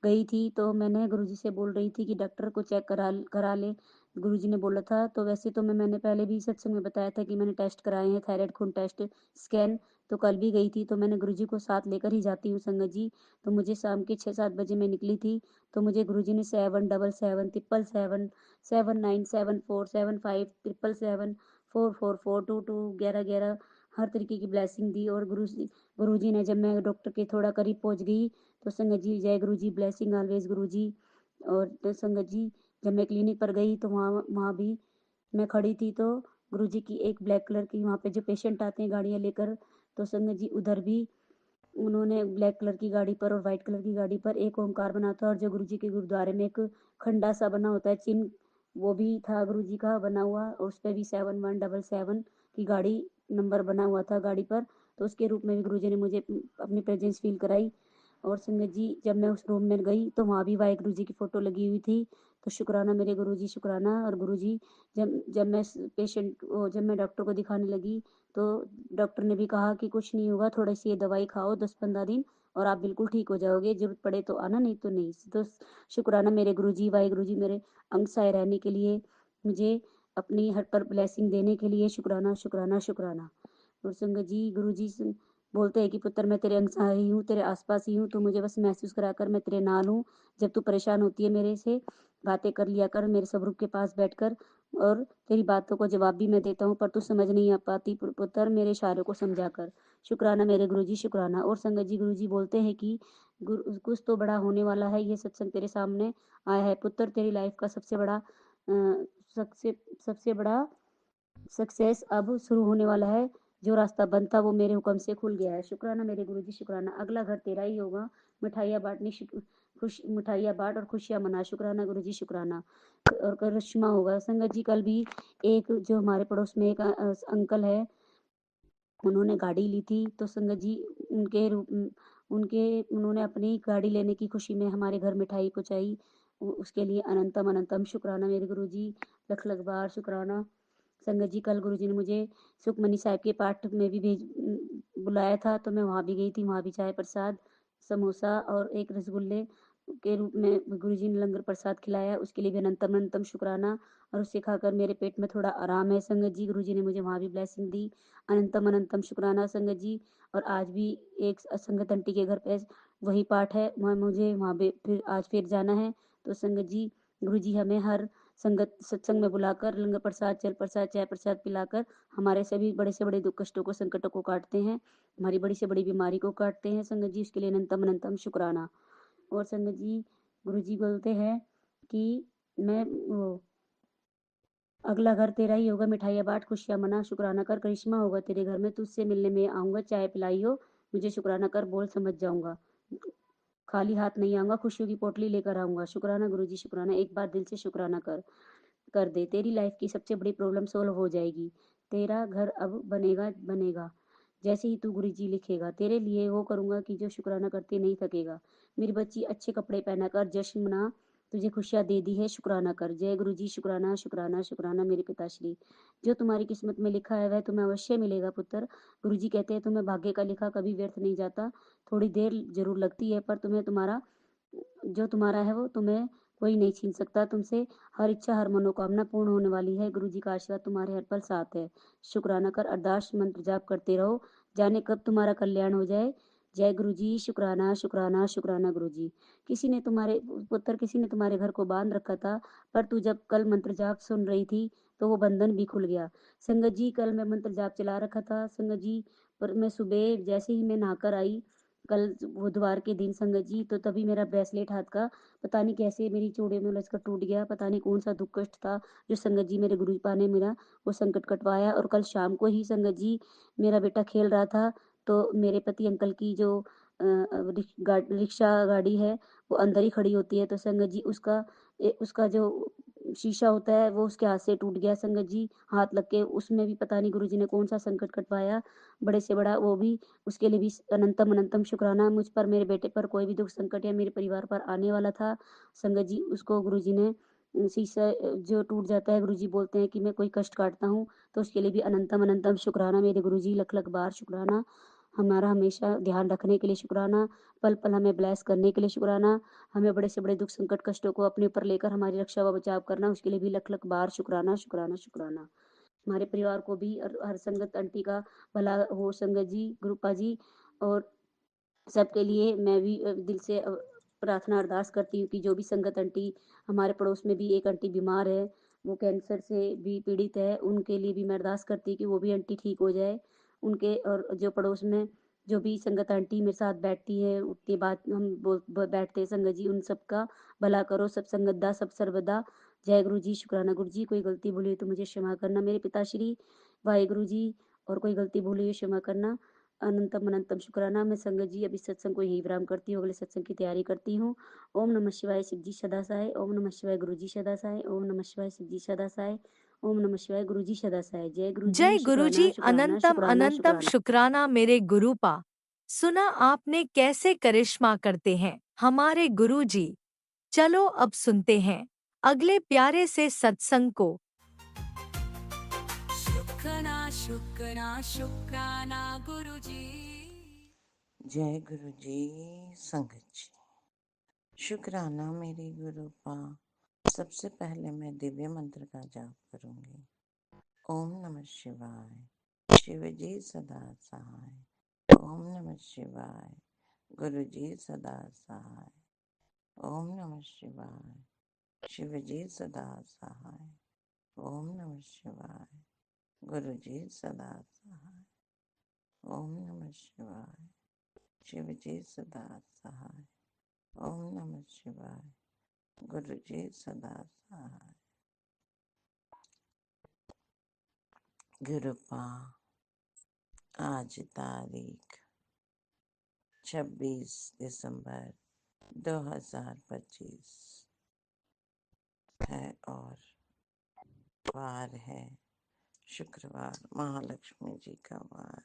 गई थी तो मैंने गुरुजी से बोल रही थी कि डॉक्टर को चेक करा ले। गुरुजी ने बोला था तो वैसे तो मैंने पहले भी सत्संग में बताया था कि मैंने टेस्ट कराए हैं, थायराइड खून टेस्ट, स्कैन। तो कल भी गई थी तो मैंने गुरुजी को साथ लेकर ही जाती हूँ संगत जी। तो मुझे शाम के 6-7 बजे मैं निकली थी तो मुझे गुरुजी ने 777777947577444422 हर तरीके की ब्लेसिंग दी। और गुरुजी ने जब मैं डॉक्टर के थोड़ा करीब पहुंच गई तो संगत जी जय गुरु जी, ब्लेसिंग ऑलवेज गुरु जी। और तो संगत जी जब मैं क्लिनिक पर गई तो वहाँ वहाँ भी मैं खड़ी थी तो गुरु जी की एक ब्लैक कलर की, वहाँ पे जो पेशेंट आते हैं गाड़ियाँ लेकर, तो संगत जी उधर भी उन्होंने ब्लैक कलर की गाड़ी पर और वाइट कलर की गाड़ी पर एक ओंकार बना था। और जो गुरु जी के गुरुद्वारे में एक खंडा सा बना होता है चिन्ह, वो भी था गुरु जी का बना हुआ और उस पर भी 7177 की गाड़ी नंबर बना हुआ था गाड़ी पर। तो उसके रूप में भी गुरु जी ने मुझे अपनी प्रेजेंस फील कराई। और संगत जी जब मैं उस रूम में गई तो वहाँ भी वाहिगुरु जी की फ़ोटो लगी हुई थी। तो शुक्राना मेरे गुरु जी, शुक्राना। और गुरु जी जब जब मैं डॉक्टर को दिखाने लगी तो डॉक्टर ने भी कहा कि कुछ नहीं होगा, थोड़ी सी ये दवाई खाओ 10-15 दिन और आप बिल्कुल ठीक हो जाओगे, ज़रूरत पड़े तो आना, नहीं तो नहीं। तो शुक्राना मेरे गुरु जी, वाहिगुरु जी मेरे अंग सहाय रहने के लिए, मुझे अपनी हर पर ब्लेसिंग देने के लिए शुक्राना, शुक्राना, शुक्राना। और संगत जी गुरु जी बोलते हैं कि पुत्र मैं तेरे अंग सहाय ही हूँ, तेरे आसपास ही हूँ, तो मुझे बस महसूस कराकर मैं तेरे नाल हूँ। जब तू परेशान होती है मेरे से बातें कर लिया कर मेरे स्वरूप के पास बैठकर, और तेरी बातों को जवाब भी मैं देता हूँ पर तू समझ नहीं आ पाती पुत्र, मेरे इशारों को समझा कर। शुक्राना मेरे गुरु जी, शुक्राना। और संगत जी गुरु जी बोलते हैं कि कुछ तो बड़ा होने वाला है, ये सत्संग तेरे सामने आया है पुत्र, तेरी लाइफ का सबसे बड़ा सबसे सबसे बड़ा सक्सेस अब शुरू होने वाला है। जो रास्ता बंद था वो मेरे हुक्म से खुल गया है। शुक्राना मेरे गुरु जी, शुक्राना। अगला घर तेरा ही होगा, मिठाइयाँ बांटनी मिठाइयाँ बांट और खुशियाँ मना। शुक्राना गुरु जी, शुक्राना। और करिश्मा होगा। संगत जी कल भी एक जो हमारे पड़ोस में एक अंकल है, उन्होंने गाड़ी ली थी तो संगत जी उन्होंने अपनी गाड़ी लेने की खुशी में हमारे घर मिठाई पहुँचाई। उसके लिए अनंतम अनंतम शुक्राना मेरे गुरु जी, लख लख बार शुक्राना। संगत जी कल गुरु जी ने मुझे सुखमनी साहिब के पाठ में भी बुलाया था तो मैं वहाँ भी गई थी। वहाँ भी चाय प्रसाद, समोसा और एक रसगुल्ले के रूप में गुरु जी ने लंगर प्रसाद खिलाया, उसके लिए भी अनंतम अनंतम शुक्राना। और उसे खाकर मेरे पेट में थोड़ा आराम है संगत जी। गुरु जी ने मुझे वहाँ भी ब्लेसिंग दी, अनंतम अनंतम शुक्राना संगत जी। और आज भी एक संगत आंटी के घर पे वही पाठ है, मुझे वहाँ पे फिर जाना है। तो संगत जी गुरु जी हमें हर संगत सत्संग में बुलाकर लंगर प्रसाद, जल प्रसाद, चाय प्रसाद पिलाकर हमारे सभी बड़े से बड़े दुख कष्टों को, संकटों को काटते हैं, हमारी बड़ी से बड़ी बीमारी को काटते हैं संगत जी। उसके लिए अनंतम अनंतम शुक्राना। और संगत जी गुरु जी बोलते हैं कि मैं अगला घर तेरा ही होगा, मिठाइयाँ बांट खुशियाँ मना। शुक्राना कर, करिश्मा होगा तेरे घर में, तुझसे मिलने में आऊँगा, चाय पिलाई हो मुझे, शुक्राना कर, बोल समझ जाऊँगा, खाली हाथ नहीं आऊँगा, खुशियों की पोटली लेकर आऊँगा। शुक्राना गुरु जी, शुक्राना। एक बार दिल से शुक्राना कर दे, तेरी लाइफ की सबसे बड़ी प्रॉब्लम सोल्व हो जाएगी। तेरा घर अब बनेगा बनेगा जैसे ही तू गुरु जी लिखेगा, तेरे लिए वो करूँगा कि जो शुक्राना करते नहीं थकेगा। मेरी बच्ची अच्छे कपड़े पहना कर जश्न मना, तुझे खुशियाँ दे दी है, शुक्राना कर। जय गुरु जी, शुक्राना शुक्राना शुक्राना मेरे पिताश्री। जो तुम्हारी किस्मत में लिखा है वह तुम्हें अवश्य मिलेगा पुत्र। गुरु जी कहते हैं तुम्हें भाग्य का लिखा कभी व्यर्थ नहीं जाता, थोड़ी देर जरूर लगती है पर तुम्हें तुम्हारा जो तुम्हारा है वो तुम्हें कोई नहीं छीन सकता तुमसे। हर इच्छा हर मनोकामना पूर्ण होने वाली है। गुरु जी का आशीर्वाद तुम्हारे हर पल साथ है। शुक्राना कर, अरदास मंत्र जाप करते रहो, जाने कब तुम्हारा कल्याण हो जाए। जय गुरु जी, शुक्राना शुक्राना शुक्राना गुरु जी। किसी ने तुम्हारे घर को बांध रखा था पर तू जब कल मंत्र जाप सुन रही थी तो वो बंधन भी खुल गया। संगत जी कल मैं मंत्र जाप चला रखा था संगत जी, पर मैं सुबह जैसे ही मैं नहाकर आई कल बुधवार के दिन संगत जी, तो तभी मेरा ब्रेसलेट हाथ का पता नहीं कैसे मेरी चूड़े में उलझकर टूट गया। पता नहीं कौन सा दुख कष्ट था जो संगत जी मेरे गुरु पा ने मेरा वो संकट कटवाया। और कल शाम को ही संगत जी मेरा बेटा खेल रहा था तो मेरे पति अंकल की जो रिक्शा गाड़ी है वो अंदर ही खड़ी होती है, तो संगत जी उसका जो शीशा होता है वो उसके हाथ से टूट गया संगत जी, हाथ लग के। उसमें भी पता नहीं गुरुजी ने कौन सा संकट कटवाया, बड़े से बड़ा वो भी। उसके लिए भी अनंतम अनंतम शुक्राना। मुझ पर, मेरे बेटे पर कोई भी दुख संकट या मेरे परिवार पर आने वाला था संगत जी, उसको गुरुजी ने शीशा जो टूट जाता है, गुरुजी बोलते हैं कि मैं कोई कष्ट काटता हूँ, तो उसके लिए भी अनंतम अनंतम शुक्राना मेरे गुरुजी, लख लख बार शुक्राना। हमारा हमेशा ध्यान रखने के लिए शुक्राना, पल-पल हमें ब्लेस करने के लिए शुक्राना, हमें बड़े से बड़े दुःख, संकट, कष्टों को अपने ऊपर लेकर हमारी रक्षा व बचाव करना, उसके लिए भी लख-लख बार शुक्राना, शुक्राना, शुक्राना। हमारे परिवार को भी और हर संगत आंटी का भला हो, संगत जी, गुरुपा जी और सबके लिए मैं भी दिल से प्रार्थना अरदास करती हूँ कि जो भी संगत आंटी हमारे पड़ोस में भी एक आंटी बीमार है, वो कैंसर से भी पीड़ित है, उनके लिए भी मैं अरदास करती हूँ कि वो भी आंटी ठीक हो जाए। उनके और जो पड़ोस में जो भी संगत आंटी मेरे साथ बैठती है, उठती बात हम बोल ब बैठते हैं संगत जी, उन सबका भला करो, सब संगत दा, सब सर्वदा। जय गुरु जी, शुक्राना गुरु जी, कोई गलती भूली हो तो मुझे क्षमा करना मेरे पिताश्री, वाहेगुरु जी और कोई गलती भूली हो क्षमा करना। अनंतम अनंतम शुक्राना। मैं संगत जी अभी सत्संग को यही विराम करती हूँ, अगले सत्संग की तैयारी करती हूँ। ओम नमः शिवाय, शिव जी सदा सहाय। ओम नमः शिवाय, गुरु जी सदा सहाय। ओम नमः शिवाय, शिव जी सदा सहाय। ओम नमः शिवाय, गुरु जी सदा सहाय। जय गुरु जी, जय गुरुजी, शुक्राना शुक्राना अनंतम शुक्राना अनंतम शुक्राना। शुक्राना मेरे गुरुपा। सुना आपने कैसे करिश्मा करते हैं हमारे गुरुजी। चलो अब सुनते हैं अगले प्यारे से सत्संग को। शुक्राना शुक्राना शुक्राना गुरुजी। जय गुरु जी, संगत जी, शुक्राना मेरी गुरुपा। सबसे पहले मैं दिव्य मंत्र का जाप करूंगी। ओम नमः शिवाय, शिव जी सदा सहाय। ओम नमः शिवाय, गुरु जी सदा सहाय। ओम नमः शिवाय, शिव जी सदा सहाय। ओम नमः शिवाय, गुरु जी सदा सहाय। ओम नमः शिवाय, शिव जी सदा सहाय। ओम नमः शिवाय, गुरु जी सदा सहाय। गुरुपा, आज तारीख 26 दिसंबर 2025 है और वार है शुक्रवार, महालक्ष्मी जी का वार।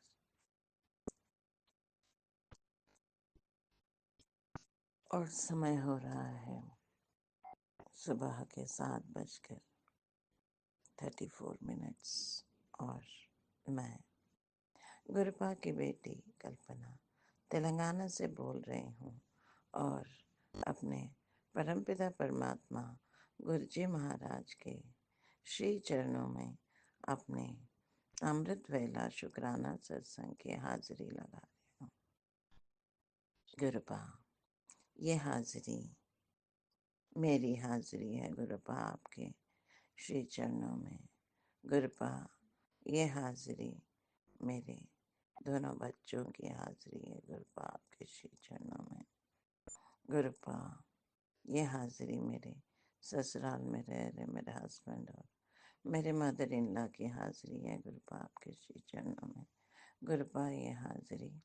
और समय हो रहा है सुबह के 7:34 और मैं गुरुपा की बेटी कल्पना तेलंगाना से बोल रही हूँ और अपने परमपिता परमात्मा गुरुजी महाराज के श्री चरणों में अपने अमृत वेला शुक्राना सत्संग की हाजिरी लगा रही हूँ। गुरुपा, ये हाजिरी मेरी हाजिरी है गुरुपा आपके श्री चरणों में। गुरुपा, ये हाजिरी मेरे दोनों बच्चों की हाजिरी है गुरुपा आपके श्री चरणों में। गुरुपा, ये हाजिरी मेरे ससुराल में रह रहे मेरे हस्बैंड और मेरे मदर इन लॉ की हाजिरी है गुरुपा आपके श्री चरणों में। गुरुपा, ये हाजिरी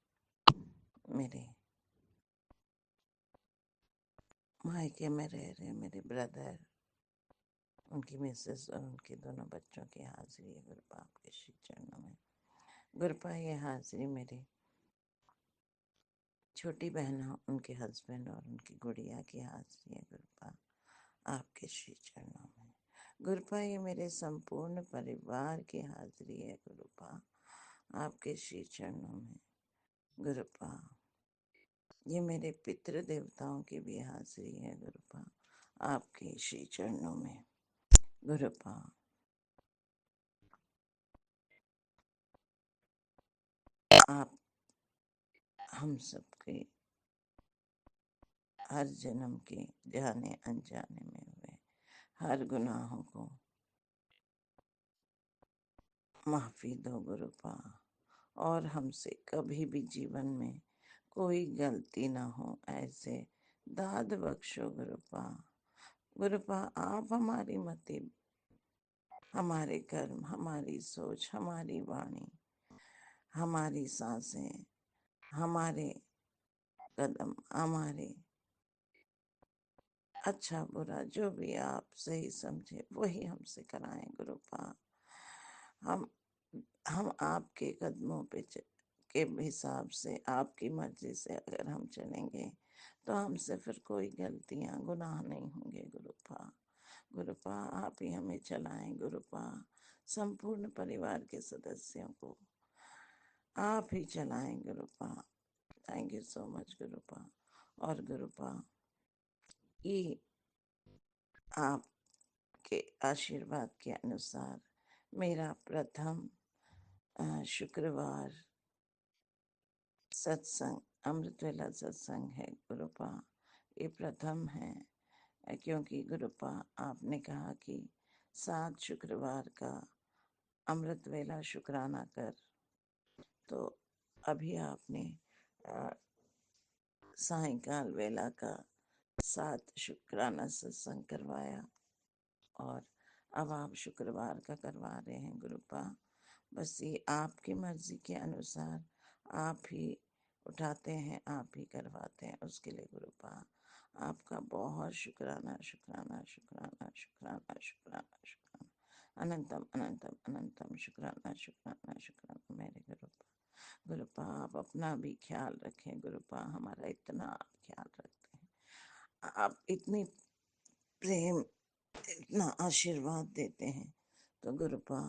मेरे मायके में रह रहे मेरे ब्रदर, उनकी मिसेस और उनके दोनों बच्चों की हाजिरी है गुरुपा आपके श्री चरणों में। गुरुपा, ये हाजिरी मेरे छोटी बहनों, उनके हस्बैंड और उनकी गुड़िया की हाजिरी है गुरुपा आपके श्री चरणों में। गुरुपा, ये मेरे संपूर्ण परिवार की हाजिरी है गुरुपा आपके श्री चरणों में। गुरुपा, ये मेरे पितृ देवताओं की भी हाजिरी है गुरुपा आपके श्री चरणों में। गुरुपा, आप हम सबके हर जन्म के जाने अनजाने में हुए हर गुनाहों को माफी दो गुरुपा, और हमसे कभी भी जीवन में कोई गलती ना हो ऐसे दाद बख्शो गुरुपा। गुरुपा, आप हमारी मति, हमारे कर्म, हमारी सोच, हमारी वाणी, हमारी सांसें, हमारे कदम, हमारे अच्छा बुरा जो भी आप सही समझे वही हमसे कराएं गुरुपा। हम आपके कदमों पे के हिसाब से, आपकी मर्जी से अगर हम चलेंगे तो हमसे फिर कोई गलतियां गुनाह नहीं होंगे गुरुपा। गुरुपा, आप ही हमें चलाएं गुरुपा। संपूर्ण परिवार के सदस्यों को आप ही चलाएं गुरुपा। Thank you so much गुरुपा। और गुरुपा, ये आपके आशीर्वाद के अनुसार मेरा प्रथम शुक्रवार सत्संग, अमृतवेला सत्संग है गुरुपा। ये प्रथम है, क्योंकि गुरुपा आपने कहा कि 7 शुक्रवार का अमृतवेला शुक्राना कर, तो अभी आपने सायंकाल वेला का 7 शुक्राना सत्संग करवाया, और अब आप शुक्रवार का करवा रहे हैं गुरुपा। बस ये आपकी मर्जी के अनुसार आप ही उठाते हैं, आप ही करवाते हैं, उसके लिए गुरुपा आपका बहुत शुक्राना शुक्राना शुक्राना शुक्राना शुक्राना शुक्राना, अनंतम अनंतम अनंतम शुक्राना शुक्राना शुक्राना मेरे गुरुपा। गुरुपा आप अपना भी ख्याल रखें गुरुपा, हमारा इतना आप ख्याल रखते हैं, आप इतनी प्रेम, इतना आशीर्वाद देते हैं, तो गुरुपा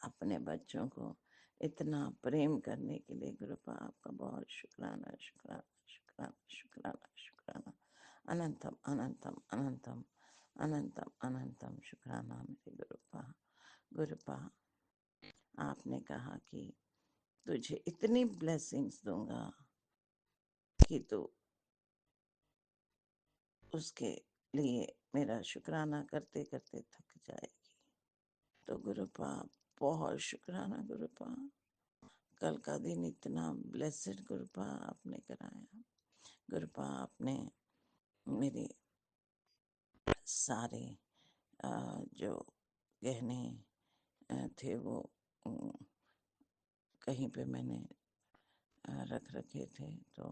अपने बच्चों को इतना प्रेम करने के लिए गुरुपा आपका बहुत शुक्राना शुक्राना शुक्राना शुक्राना शुक्राना, अनंतम अनंतम अनंतम अनंतम अनंतम शुक्राना मेरे गुरुपा। गुरुपा आपने कहा कि तुझे इतनी ब्लेसिंग्स दूंगा कि तू उसके लिए मेरा शुक्राना करते करते थक जाएगी। तो गुरुपा बहुत शुक्राना गुरुपा, कल का दिन इतना ब्लेसेड गुरुपा आपने कराया। गुरुपा आपने मेरे सारे जो गहने थे वो कहीं पे मैंने रख रखे थे, तो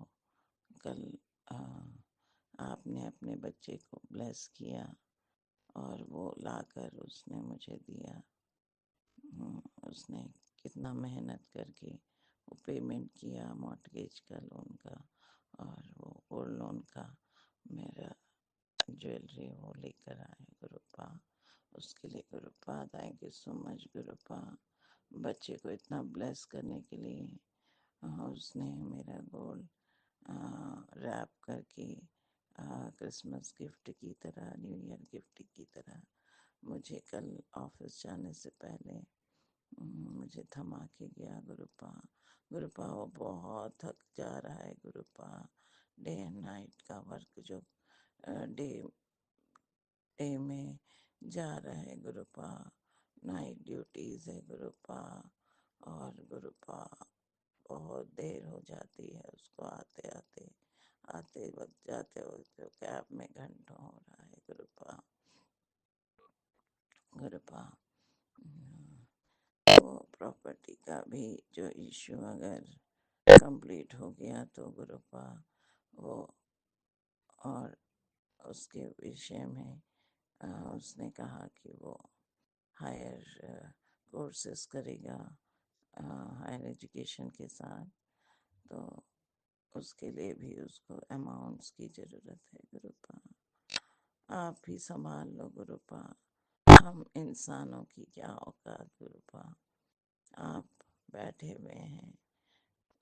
कल आपने अपने बच्चे को ब्लेस किया और वो लाकर उसने मुझे दिया। उसने कितना मेहनत करके वो पेमेंट किया, मॉर्टगेज का लोन का और वो गोल्ड लोन का, मेरा ज्वेलरी वो लेकर आए गुरुपा, उसके लिए गुरुपा थैंक यू सो मच गुरुपा। बच्चे को इतना ब्लेस करने के लिए उसने मेरा गोल्ड रैप करके क्रिसमस गिफ्ट की तरह, न्यू ईयर गिफ्ट की तरह मुझे कल ऑफिस जाने से पहले मुझे थमा के गया गुरुपा। गुरुपा वो बहुत थक जा रहा है गुरुपा, डे एंड नाइट का वर्क जो डे डे में जा रहा है गुरुपा, नाइट ड्यूटीज है गुरुपा, और गुरुपा बहुत देर हो जाती है उसको आते आते, आते वक्त जाते वक्त तो कैब में घंटों हो रहा है गुरुपा। गुरुपा वो प्रॉपर्टी का भी जो इश्यू अगर कंप्लीट हो गया तो गुरुपा वो, और उसके विषय में उसने कहा कि वो हायर कोर्सेस करेगा हायर एजुकेशन के साथ, तो उसके लिए भी उसको अमाउंट्स की ज़रूरत है गुरुपा। आप ही संभाल लो गुरुपा, हम इंसानों की क्या औकात गुरुपा, आप बैठे हुए हैं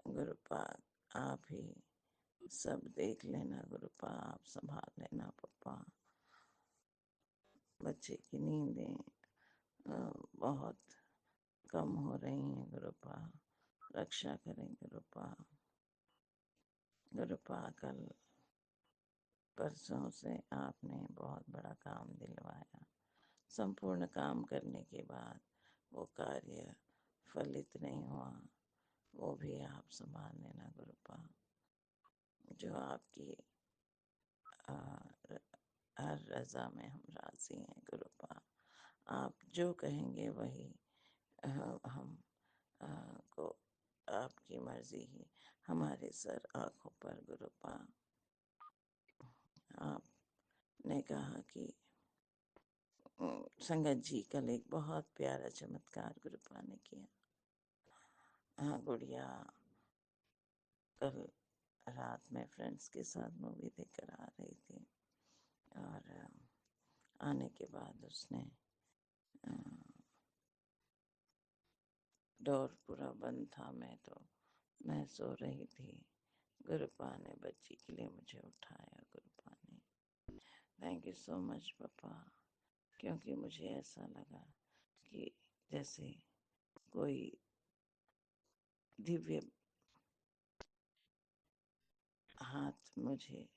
गुरुपा, आप ही सब देख लेना गुरुपा, आप संभाल लेना पप्पा। बच्चे की नींदें बहुत कम हो रही हैं गुरुपा, रक्षा करें गुरुपा। गुरुपा कल परसों से आपने बहुत बड़ा काम दिलवाया, संपूर्ण काम करने के बाद वो कार्य फलित नहीं हुआ, वो भी आप संभाल लेना गुरुपा। जो आपकी हर रजा में हम राजी हैं गुरुपा, आप जो कहेंगे वही हम को आपकी मर्जी ही हमारे सर आँखों पर गुरुपा। आपने कहा कि संगत जी कल एक बहुत प्यारा चमत्कार गुरुपा ने किया। हाँ गुड़िया कल रात में फ्रेंड्स के साथ मूवी देखकर आ रही थी, और आने के बाद उसने डोर पूरा बंद था। मैं सो रही थी। गुरुपा ने बच्ची के लिए मुझे उठाया। गुरुपा ने थैंक यू सो मच पापा, क्योंकि मुझे ऐसा लगा कि जैसे कोई दिव्य हाथ मुझे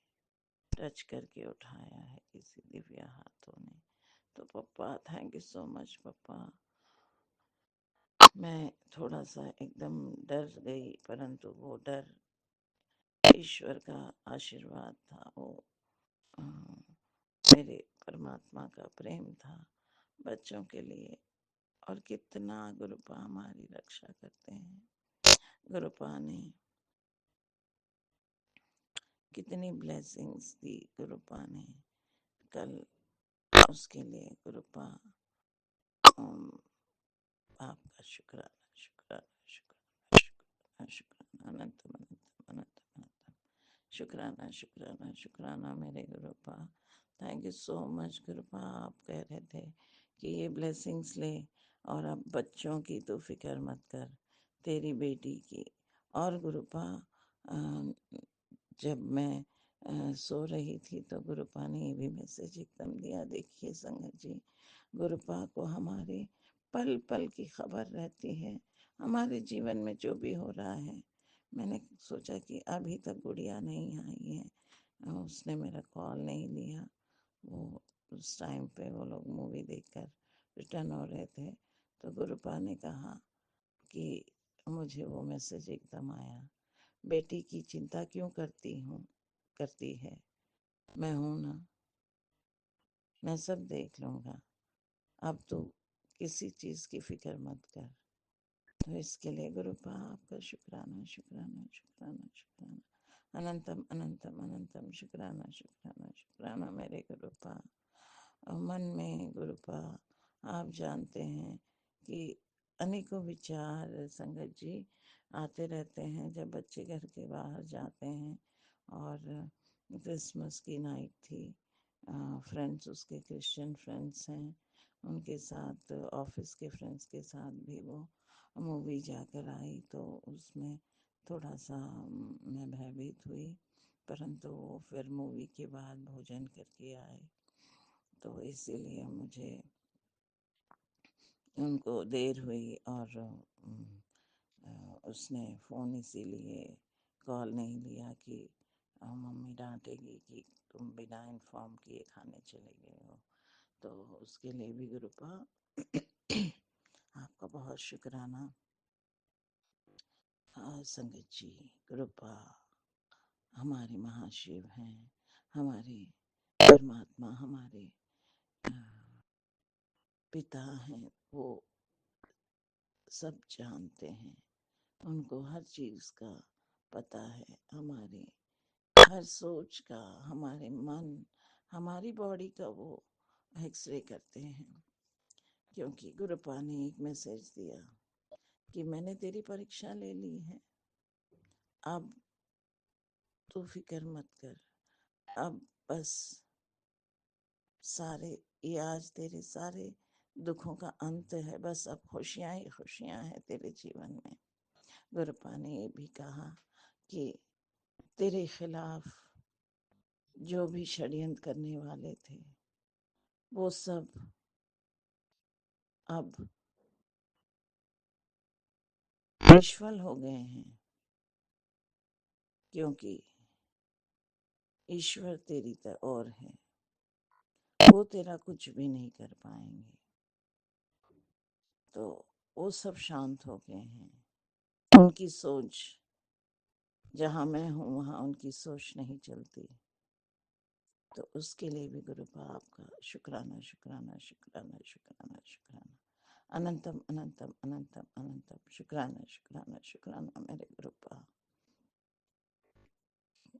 टच करके उठाया है, किसी दिव्य हाथों ने। तो पापा थैंक यू सो मच पापा। मैं थोड़ा सा एकदम डर गई, परंतु वो डर ईश्वर का आशीर्वाद था, वो मेरे परमात्मा का प्रेम था बच्चों के लिए। और कितना गुरुपा हमारी रक्षा करते हैं। गुरुपा ने कितनी ब्लेसिंग्स दी। गुरुपा ने कल उसके लिए गुरुपा आपका शुक्राना शुक्राना शुक्राना शुक्राना शुक्राना अनंतम अनंतम अनंतम अनंतम शुक्राना शुक्राना शुक्राना मेरे Gurupa. Thank you so much गुरुपा। आप कह रहे थे कि ये ब्लेसिंग्स ले और अब बच्चों की तो फिक्र मत कर, तेरी बेटी की। और गुरुपा जब मैं सो रही थी तो गुरुपा ने ये भी मैसेज एकदम दिया, देखिए संगत जी, गुरुपा को हमारे पल पल की खबर रहती है, हमारे जीवन में जो भी हो रहा है। मैंने सोचा कि अभी तक गुड़िया नहीं आई है, उसने मेरा कॉल नहीं लिया। वो उस टाइम पे वो लोग मूवी देखकर रिटर्न हो रहे थे, तो गुरुपा ने कहा कि मुझे वो मैसेज एकदम आया, बेटी की चिंता क्यों करती है, मैं हूं ना, मैं सब देख लूंगा, अब तो किसी चीज की फिक्र मत कर। तो इसके लिए गुरुपा आपका शुक्राना शुक्राना शुक्राना शुक्राना अनंतम अनंतम अनंतम शुक्राना शुक्राना शुक्राना मेरे गुरुपा। मन में गुरुपा आप जानते हैं कि अनेकों विचार संगत जी आते रहते हैं जब बच्चे घर के बाहर जाते हैं। और क्रिसमस की नाइट थी, फ्रेंड्स उसके क्रिश्चियन फ्रेंड्स हैं, उनके साथ ऑफिस के फ्रेंड्स के साथ भी वो मूवी जाकर आई, तो उसमें थोड़ा सा मैं भयभीत हुई, परंतु वो फिर मूवी के बाद भोजन करके आए, तो इसीलिए मुझे उनको देर हुई। और उसने फ़ोन इसीलिए कॉल नहीं लिया कि मम्मी डांटेगी कि तुम बिना इन्फॉर्म किए खाने चले गए हो। तो उसके लिए भी गुरुपा आपका बहुत शुक्राना। संगत जी, गुरुपा हमारे महाशिव हैं, हमारे परमात्मा, हमारे पिता हैं, वो सब जानते हैं, उनको हर चीज का पता है, हमारे हर सोच का, हमारे मन, हमारी बॉडी का वो एक्सरे करते हैं। क्योंकि गुरुपा ने एक मैसेज दिया कि मैंने तेरी परीक्षा ले ली है, अब तू फिक्र मत कर, अब बस सारे ये आज तेरे सारे दुखों का अंत है, बस अब खुशियां ही खुशियां हैं तेरे जीवन में। गुरुपा ने ये भी कहा कि तेरे खिलाफ जो भी षड्यंत्र करने वाले थे वो सब अब निष्फल हो गए हैं, क्योंकि ईश्वर तेरी तरफ और है, वो तेरा कुछ भी नहीं कर पाएंगे। तो वो सब शांत हो गए हैं, उनकी सोच जहां मैं हूं वहां उनकी सोच नहीं चलती। तो उसके लिए भी गुरुपा आपका शुक्राना शुक्राना शुक्राना शुक्राना शुक्राना अनंतम अनंतम अनंतम अनंतम शुक्राना शुक्राना शुक्राना मेरे गुरुपा।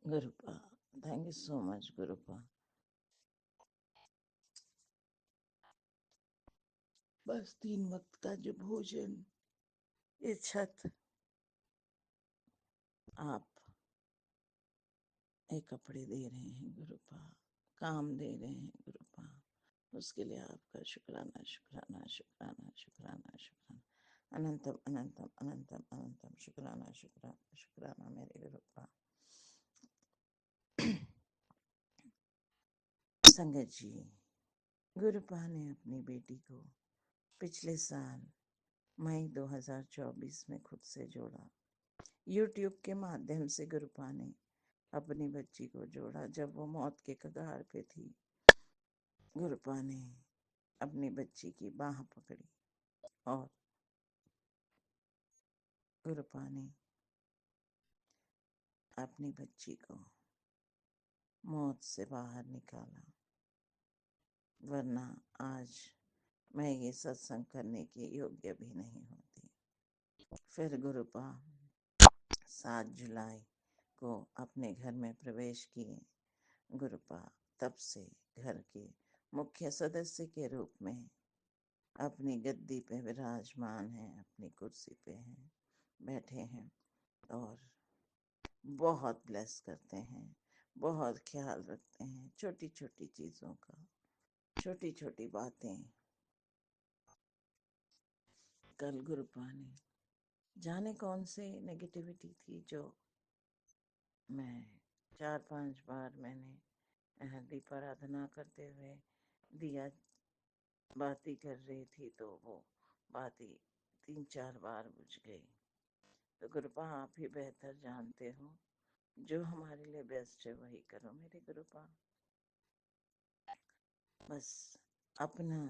गुरुपा थैंक यू सो मच गुरुपा। बस 3 वक्त का जो भोजन, ये छत, आप ये कपड़े दे रहे हैं गुरुपा, काम दे रहे हैं गुरुपा, उसके लिए आपका शुक्राना शुक्राना शुक्राना शुक्राना शुक्राना अनंतम अनंतम अनंतम अनंतम शुक्राना शुक्राना शुक्राना मेरे गुरुपा। संगत जी, गुरुपा ने अपनी बेटी को पिछले साल मई 2024 में खुद से जोड़ा। YouTube के माध्यम से गुरुपा ने अपनी बच्ची को जोड़ा। जब वो मौत के कगार पे थी, गुरुपा ने अपनी बच्ची की बाह पकड़ी और गुरुपा ने अपनी बच्ची को मौत से बाहर निकाला, वरना आज मैं ये सत्संग करने के योग्य भी नहीं होती। फिर गुरुपा 7 जुलाई को अपने घर में प्रवेश किए। गुरुपा तब से घर के मुख्य सदस्य के रूप में अपनी गद्दी पे विराजमान हैं, अपनी कुर्सी पे हैं, बैठे हैं और बहुत ब्लेस करते हैं, बहुत ख्याल रखते हैं छोटी छोटी चीज़ों का, छोटी छोटी बातें। कल गुरुपा ने जाने कौन से नेगेटिविटी थी जो मैं 4-5 बार मैंने दीपाराधना करते हुए दिया बाती कर रही थी, तो वो बाती 3-4 बार बुझ गई। तो गुरुपा आप ही बेहतर जानते हो, जो हमारे लिए बेस्ट है वही करो मेरे गुरुपा। बस अपना,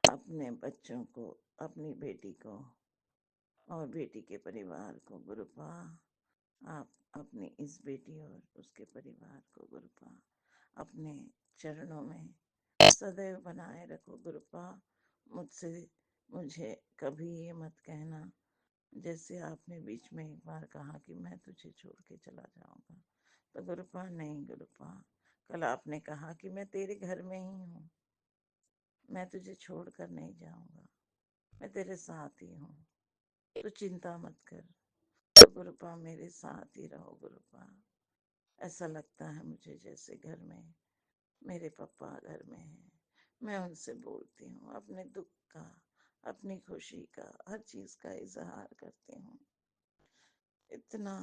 अपने बच्चों को, अपनी बेटी को और बेटी के परिवार को गुरुपा, आप अपनी इस बेटी और उसके परिवार को गुरुपा अपने चरणों में सदैव बनाए रखो गुरुपा। मुझे कभी ये मत कहना, जैसे आपने बीच में एक बार कहा कि मैं तुझे छोड़ के चला जाऊंगा, तो गुरुपा नहीं गुरुपा, कल आपने कहा कि मैं तेरे घर में ही हूँ, मैं तुझे छोड़ कर नहीं जाऊंगा, मैं तेरे साथ ही हूँ, तो चिंता मत कर। तो गुरुपा मेरे साथ ही रहो गुरुपा। ऐसा लगता है मुझे जैसे घर में मेरे पापा घर में हैं, मैं उनसे बोलती हूँ, अपने दुख का, अपनी खुशी का, हर चीज का इजहार करती हूँ। इतना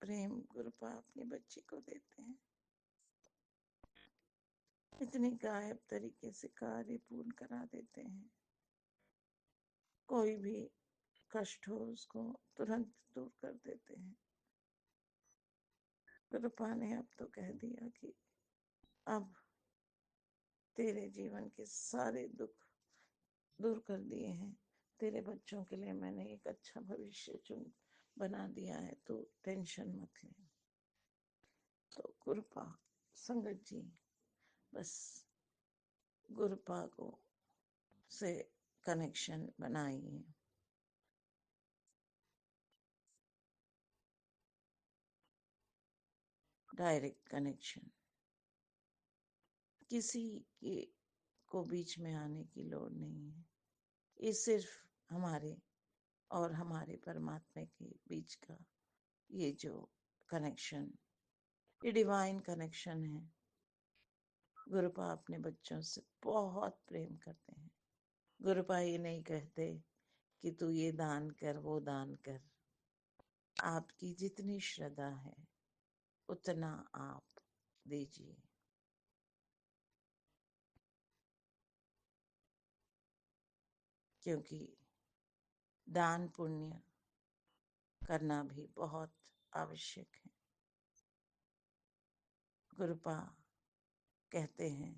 प्रेम गुरुपा अपनी बच्ची को देते हैं, इतनी गायब तरीके से कार्य पूर्ण करा देते हैं। कोई भी कष्ट हो उसको तुरंत दूर कर देते हैं। गुरुपा ने अब तो कह दिया कि अब तेरे जीवन के सारे दुख दूर कर दिए हैं, तेरे बच्चों के लिए मैंने एक अच्छा भविष्य चुन बना दिया है, तो टेंशन मत ले। तो गुरुपा संगत जी, बस गुरुपा को से कनेक्शन बनाइए। डायरेक्ट कनेक्शन, किसी के को बीच में आने की लोड़ नहीं है। ये सिर्फ हमारे और हमारे परमात्मा के बीच का ये जो कनेक्शन, ये डिवाइन कनेक्शन है। गुरुपा अपने बच्चों से बहुत प्रेम करते हैं। गुरुपा ये नहीं कहते कि तू ये दान कर वो दान कर, आपकी जितनी श्रद्धा है उतना आप दीजिए। क्योंकि दान पुण्य करना भी बहुत आवश्यक है। गुरुपा कहते हैं,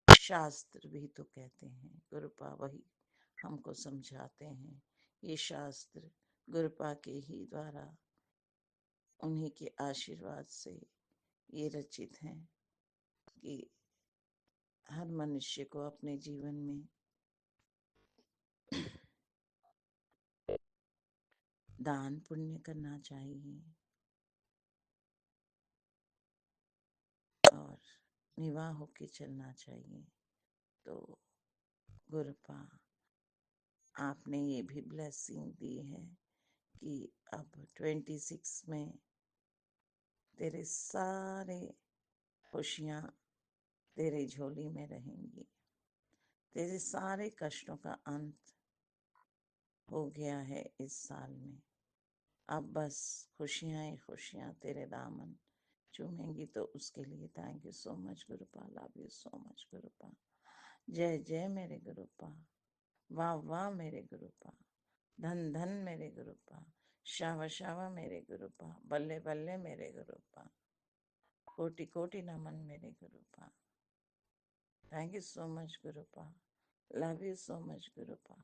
शास्त्र भी तो कहते हैं, गुरुपा वही हमको समझाते हैं। ये शास्त्र गुरुपा के ही द्वारा, उन्हीं के आशीर्वाद से ये रचित हैं कि हर मनुष्य को अपने जीवन में दान पुण्य करना चाहिए और निवाह होके चलना चाहिए। तो गुरुपा आपने ये भी ब्लेसिंग दी है कि अब 26 में तेरे सारे खुशियाँ तेरे झोली में रहेंगी। तेरे सारे कष्टों का अंत हो गया है इस साल में। अब बस खुशियां ही खुशियां तेरे दामन चूमेंगी, तो उसके लिए thank you so much Gurupa. Love you so much Gurupa. जय जय मेरे गुरुपा। वाह वाह मेरे गुरुपा। धन धन मेरे गुरुपा। शावा शावा मेरे गुरुपा। बल्ले बल्ले मेरे गुरुपा। कोटि कोटि नमन मेरे Gurupa. Thank you so much Gurupa. Love you so much Gurupa.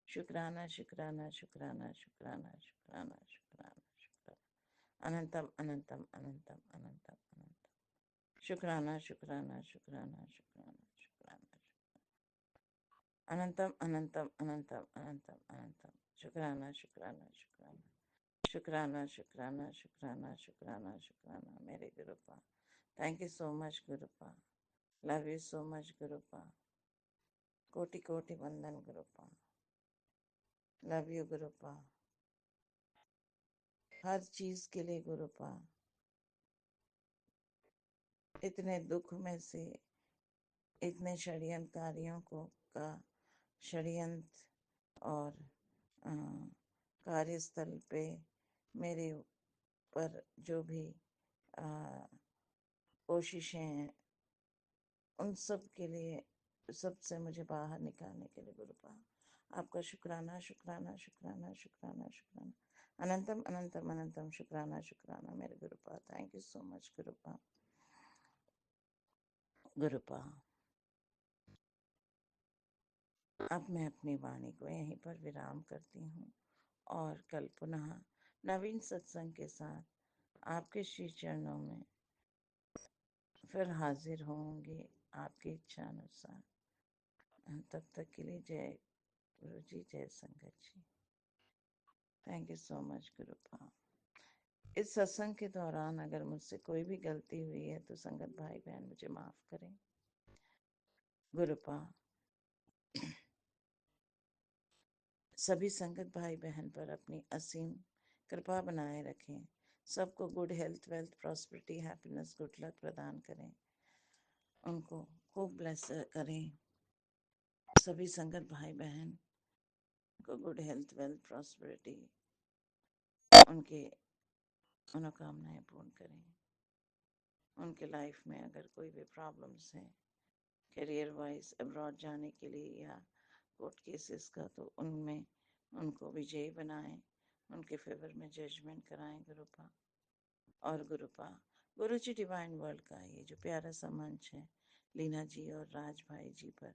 शुक्राना शुक्राना शुक्राना शुक्राना शुक्राना शुक्राना शुक्राना। अनंतम अनंतम अनंतम अनंतम अनंतम। शुक्राना शुक्राना शुक्राना शुक्राना शुक्राना। अनंतम अनंतम अनंतम अनंतम अनंतम। शुक्राना शुक्राना शुक्राना शुक्राना शुक्राना शुक्राना शुक्राना शुक्राना मेरे Gurupa. Thank you so much Gurupa. Love you so much Gurupa. कोटि कोटि वंदन गुरुपा। Love you गुरुपा। हर चीज के लिए गुरुपा। इतने दुख में से इतने षड्यंत्रकारियों को का षड्यंत्र और अ, कार्यस्थल पे मेरे पर जो भी अ, कोशिशें हैं, उन सब के लिए, सबसे मुझे बाहर निकालने के लिए गुरुपा आपका शुक्राना शुक्राना शुक्राना शुक्राना शुक्राना। अनंतम अनंतम अनंतम शुक्राना शुक्राना मेरे Gurupa. Thank you so much गुरुपा। गुरुपा अब मैं अपनी वाणी को यहीं पर विराम करती हूँ और कल पुनः नवीन सत्संग के साथ आपके श्री चरणों में फिर हाजिर होंगे आपकी इच्छा अनुसार। तब तक के लिए जय गुरु जी, जय संगत जी। Thank you so much गुरुपा। इस सत्संग के दौरान अगर मुझसे कोई भी गलती हुई है तो संगत भाई बहन मुझे माफ करें। गुरुपा सभी संगत भाई बहन पर अपनी असीम कृपा बनाए रखें। सबको good health, wealth, prosperity, happiness, good luck प्रदान करें। उनको खूब ब्लेस करें। सभी संगत भाई बहन को गुड हेल्थ, वेल्थ, प्रॉस्पेरिटी, उनके मनोकामनाएं पूर्ण करें। उनके लाइफ में अगर कोई भी प्रॉब्लम्स हैं करियर वाइज, अब्रॉड जाने के लिए या कोर्ट केसेस का, तो उनमें उनको विजयी बनाएं, उनके फेवर में जजमेंट कराएं गुरुपा। और गुरुपा गुरु जी डिवाइन वर्ल्ड का ये जो प्यारा सा मंच है, लीना जी और राज भाई जी पर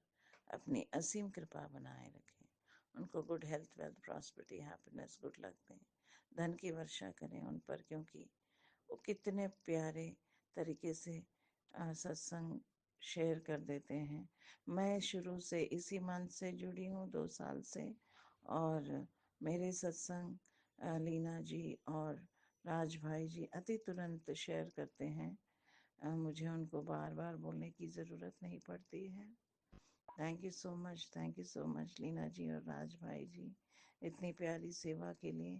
अपनी असीम कृपा बनाए रखें। उनको good health, wealth, prosperity, happiness, good luck दें। धन की वर्षा करें उन पर, क्योंकि वो कितने प्यारे तरीके से सत्संग शेयर कर देते हैं। मैं शुरू से इसी मंच से जुड़ी हूँ 2 साल से, और मेरे सत्संग लीना जी और राज भाई जी अति तुरंत शेयर करते हैं। मुझे उनको बार बार बोलने की ज़रूरत नहीं पड़ती है। Thank you so much, thank you so much Leena ji और राज भाई जी, इतनी प्यारी सेवा के लिए।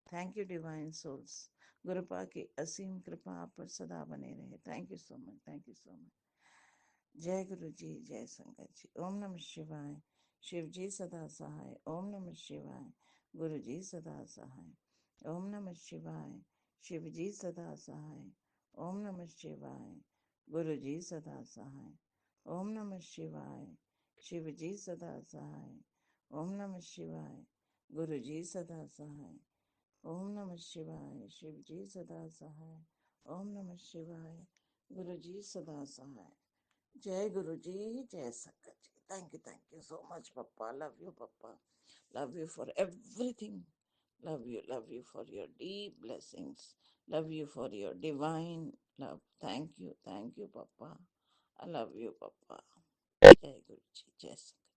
Thank you divine souls. Gurupa की असीम कृपा आप पर सदा बने रहे। Thank you so much, thank you so much. जय गुरु जी, जय संगत जी। ओम नमः शिवाय। शिव जी सदा सहाय। ओम नमः शिवाय। गुरु जी सदा सहाय। ओम नमः शिवाय। शिव जी सदा सहाय। ओम नमः शिवाय। गुरु जी सदा सहाय। ओम नमः शिवाय। शिव जी सदा सहाय। ओम नमः शिवाय। गुरु जी सदा सहाय। ओम नमः शिवाय। शिव जी सदा सहाय। ओम नमः शिवाय। गुरु जी सदा सहाय। जय गुरु जी, जय संगत जी। Thank you so much papa. Love you papa. Love you for everything. Love you for your deep blessings. Love you for your divine love. Thank you, Papa. I love you, Papa. Jai Guruji, Jai Sakhi.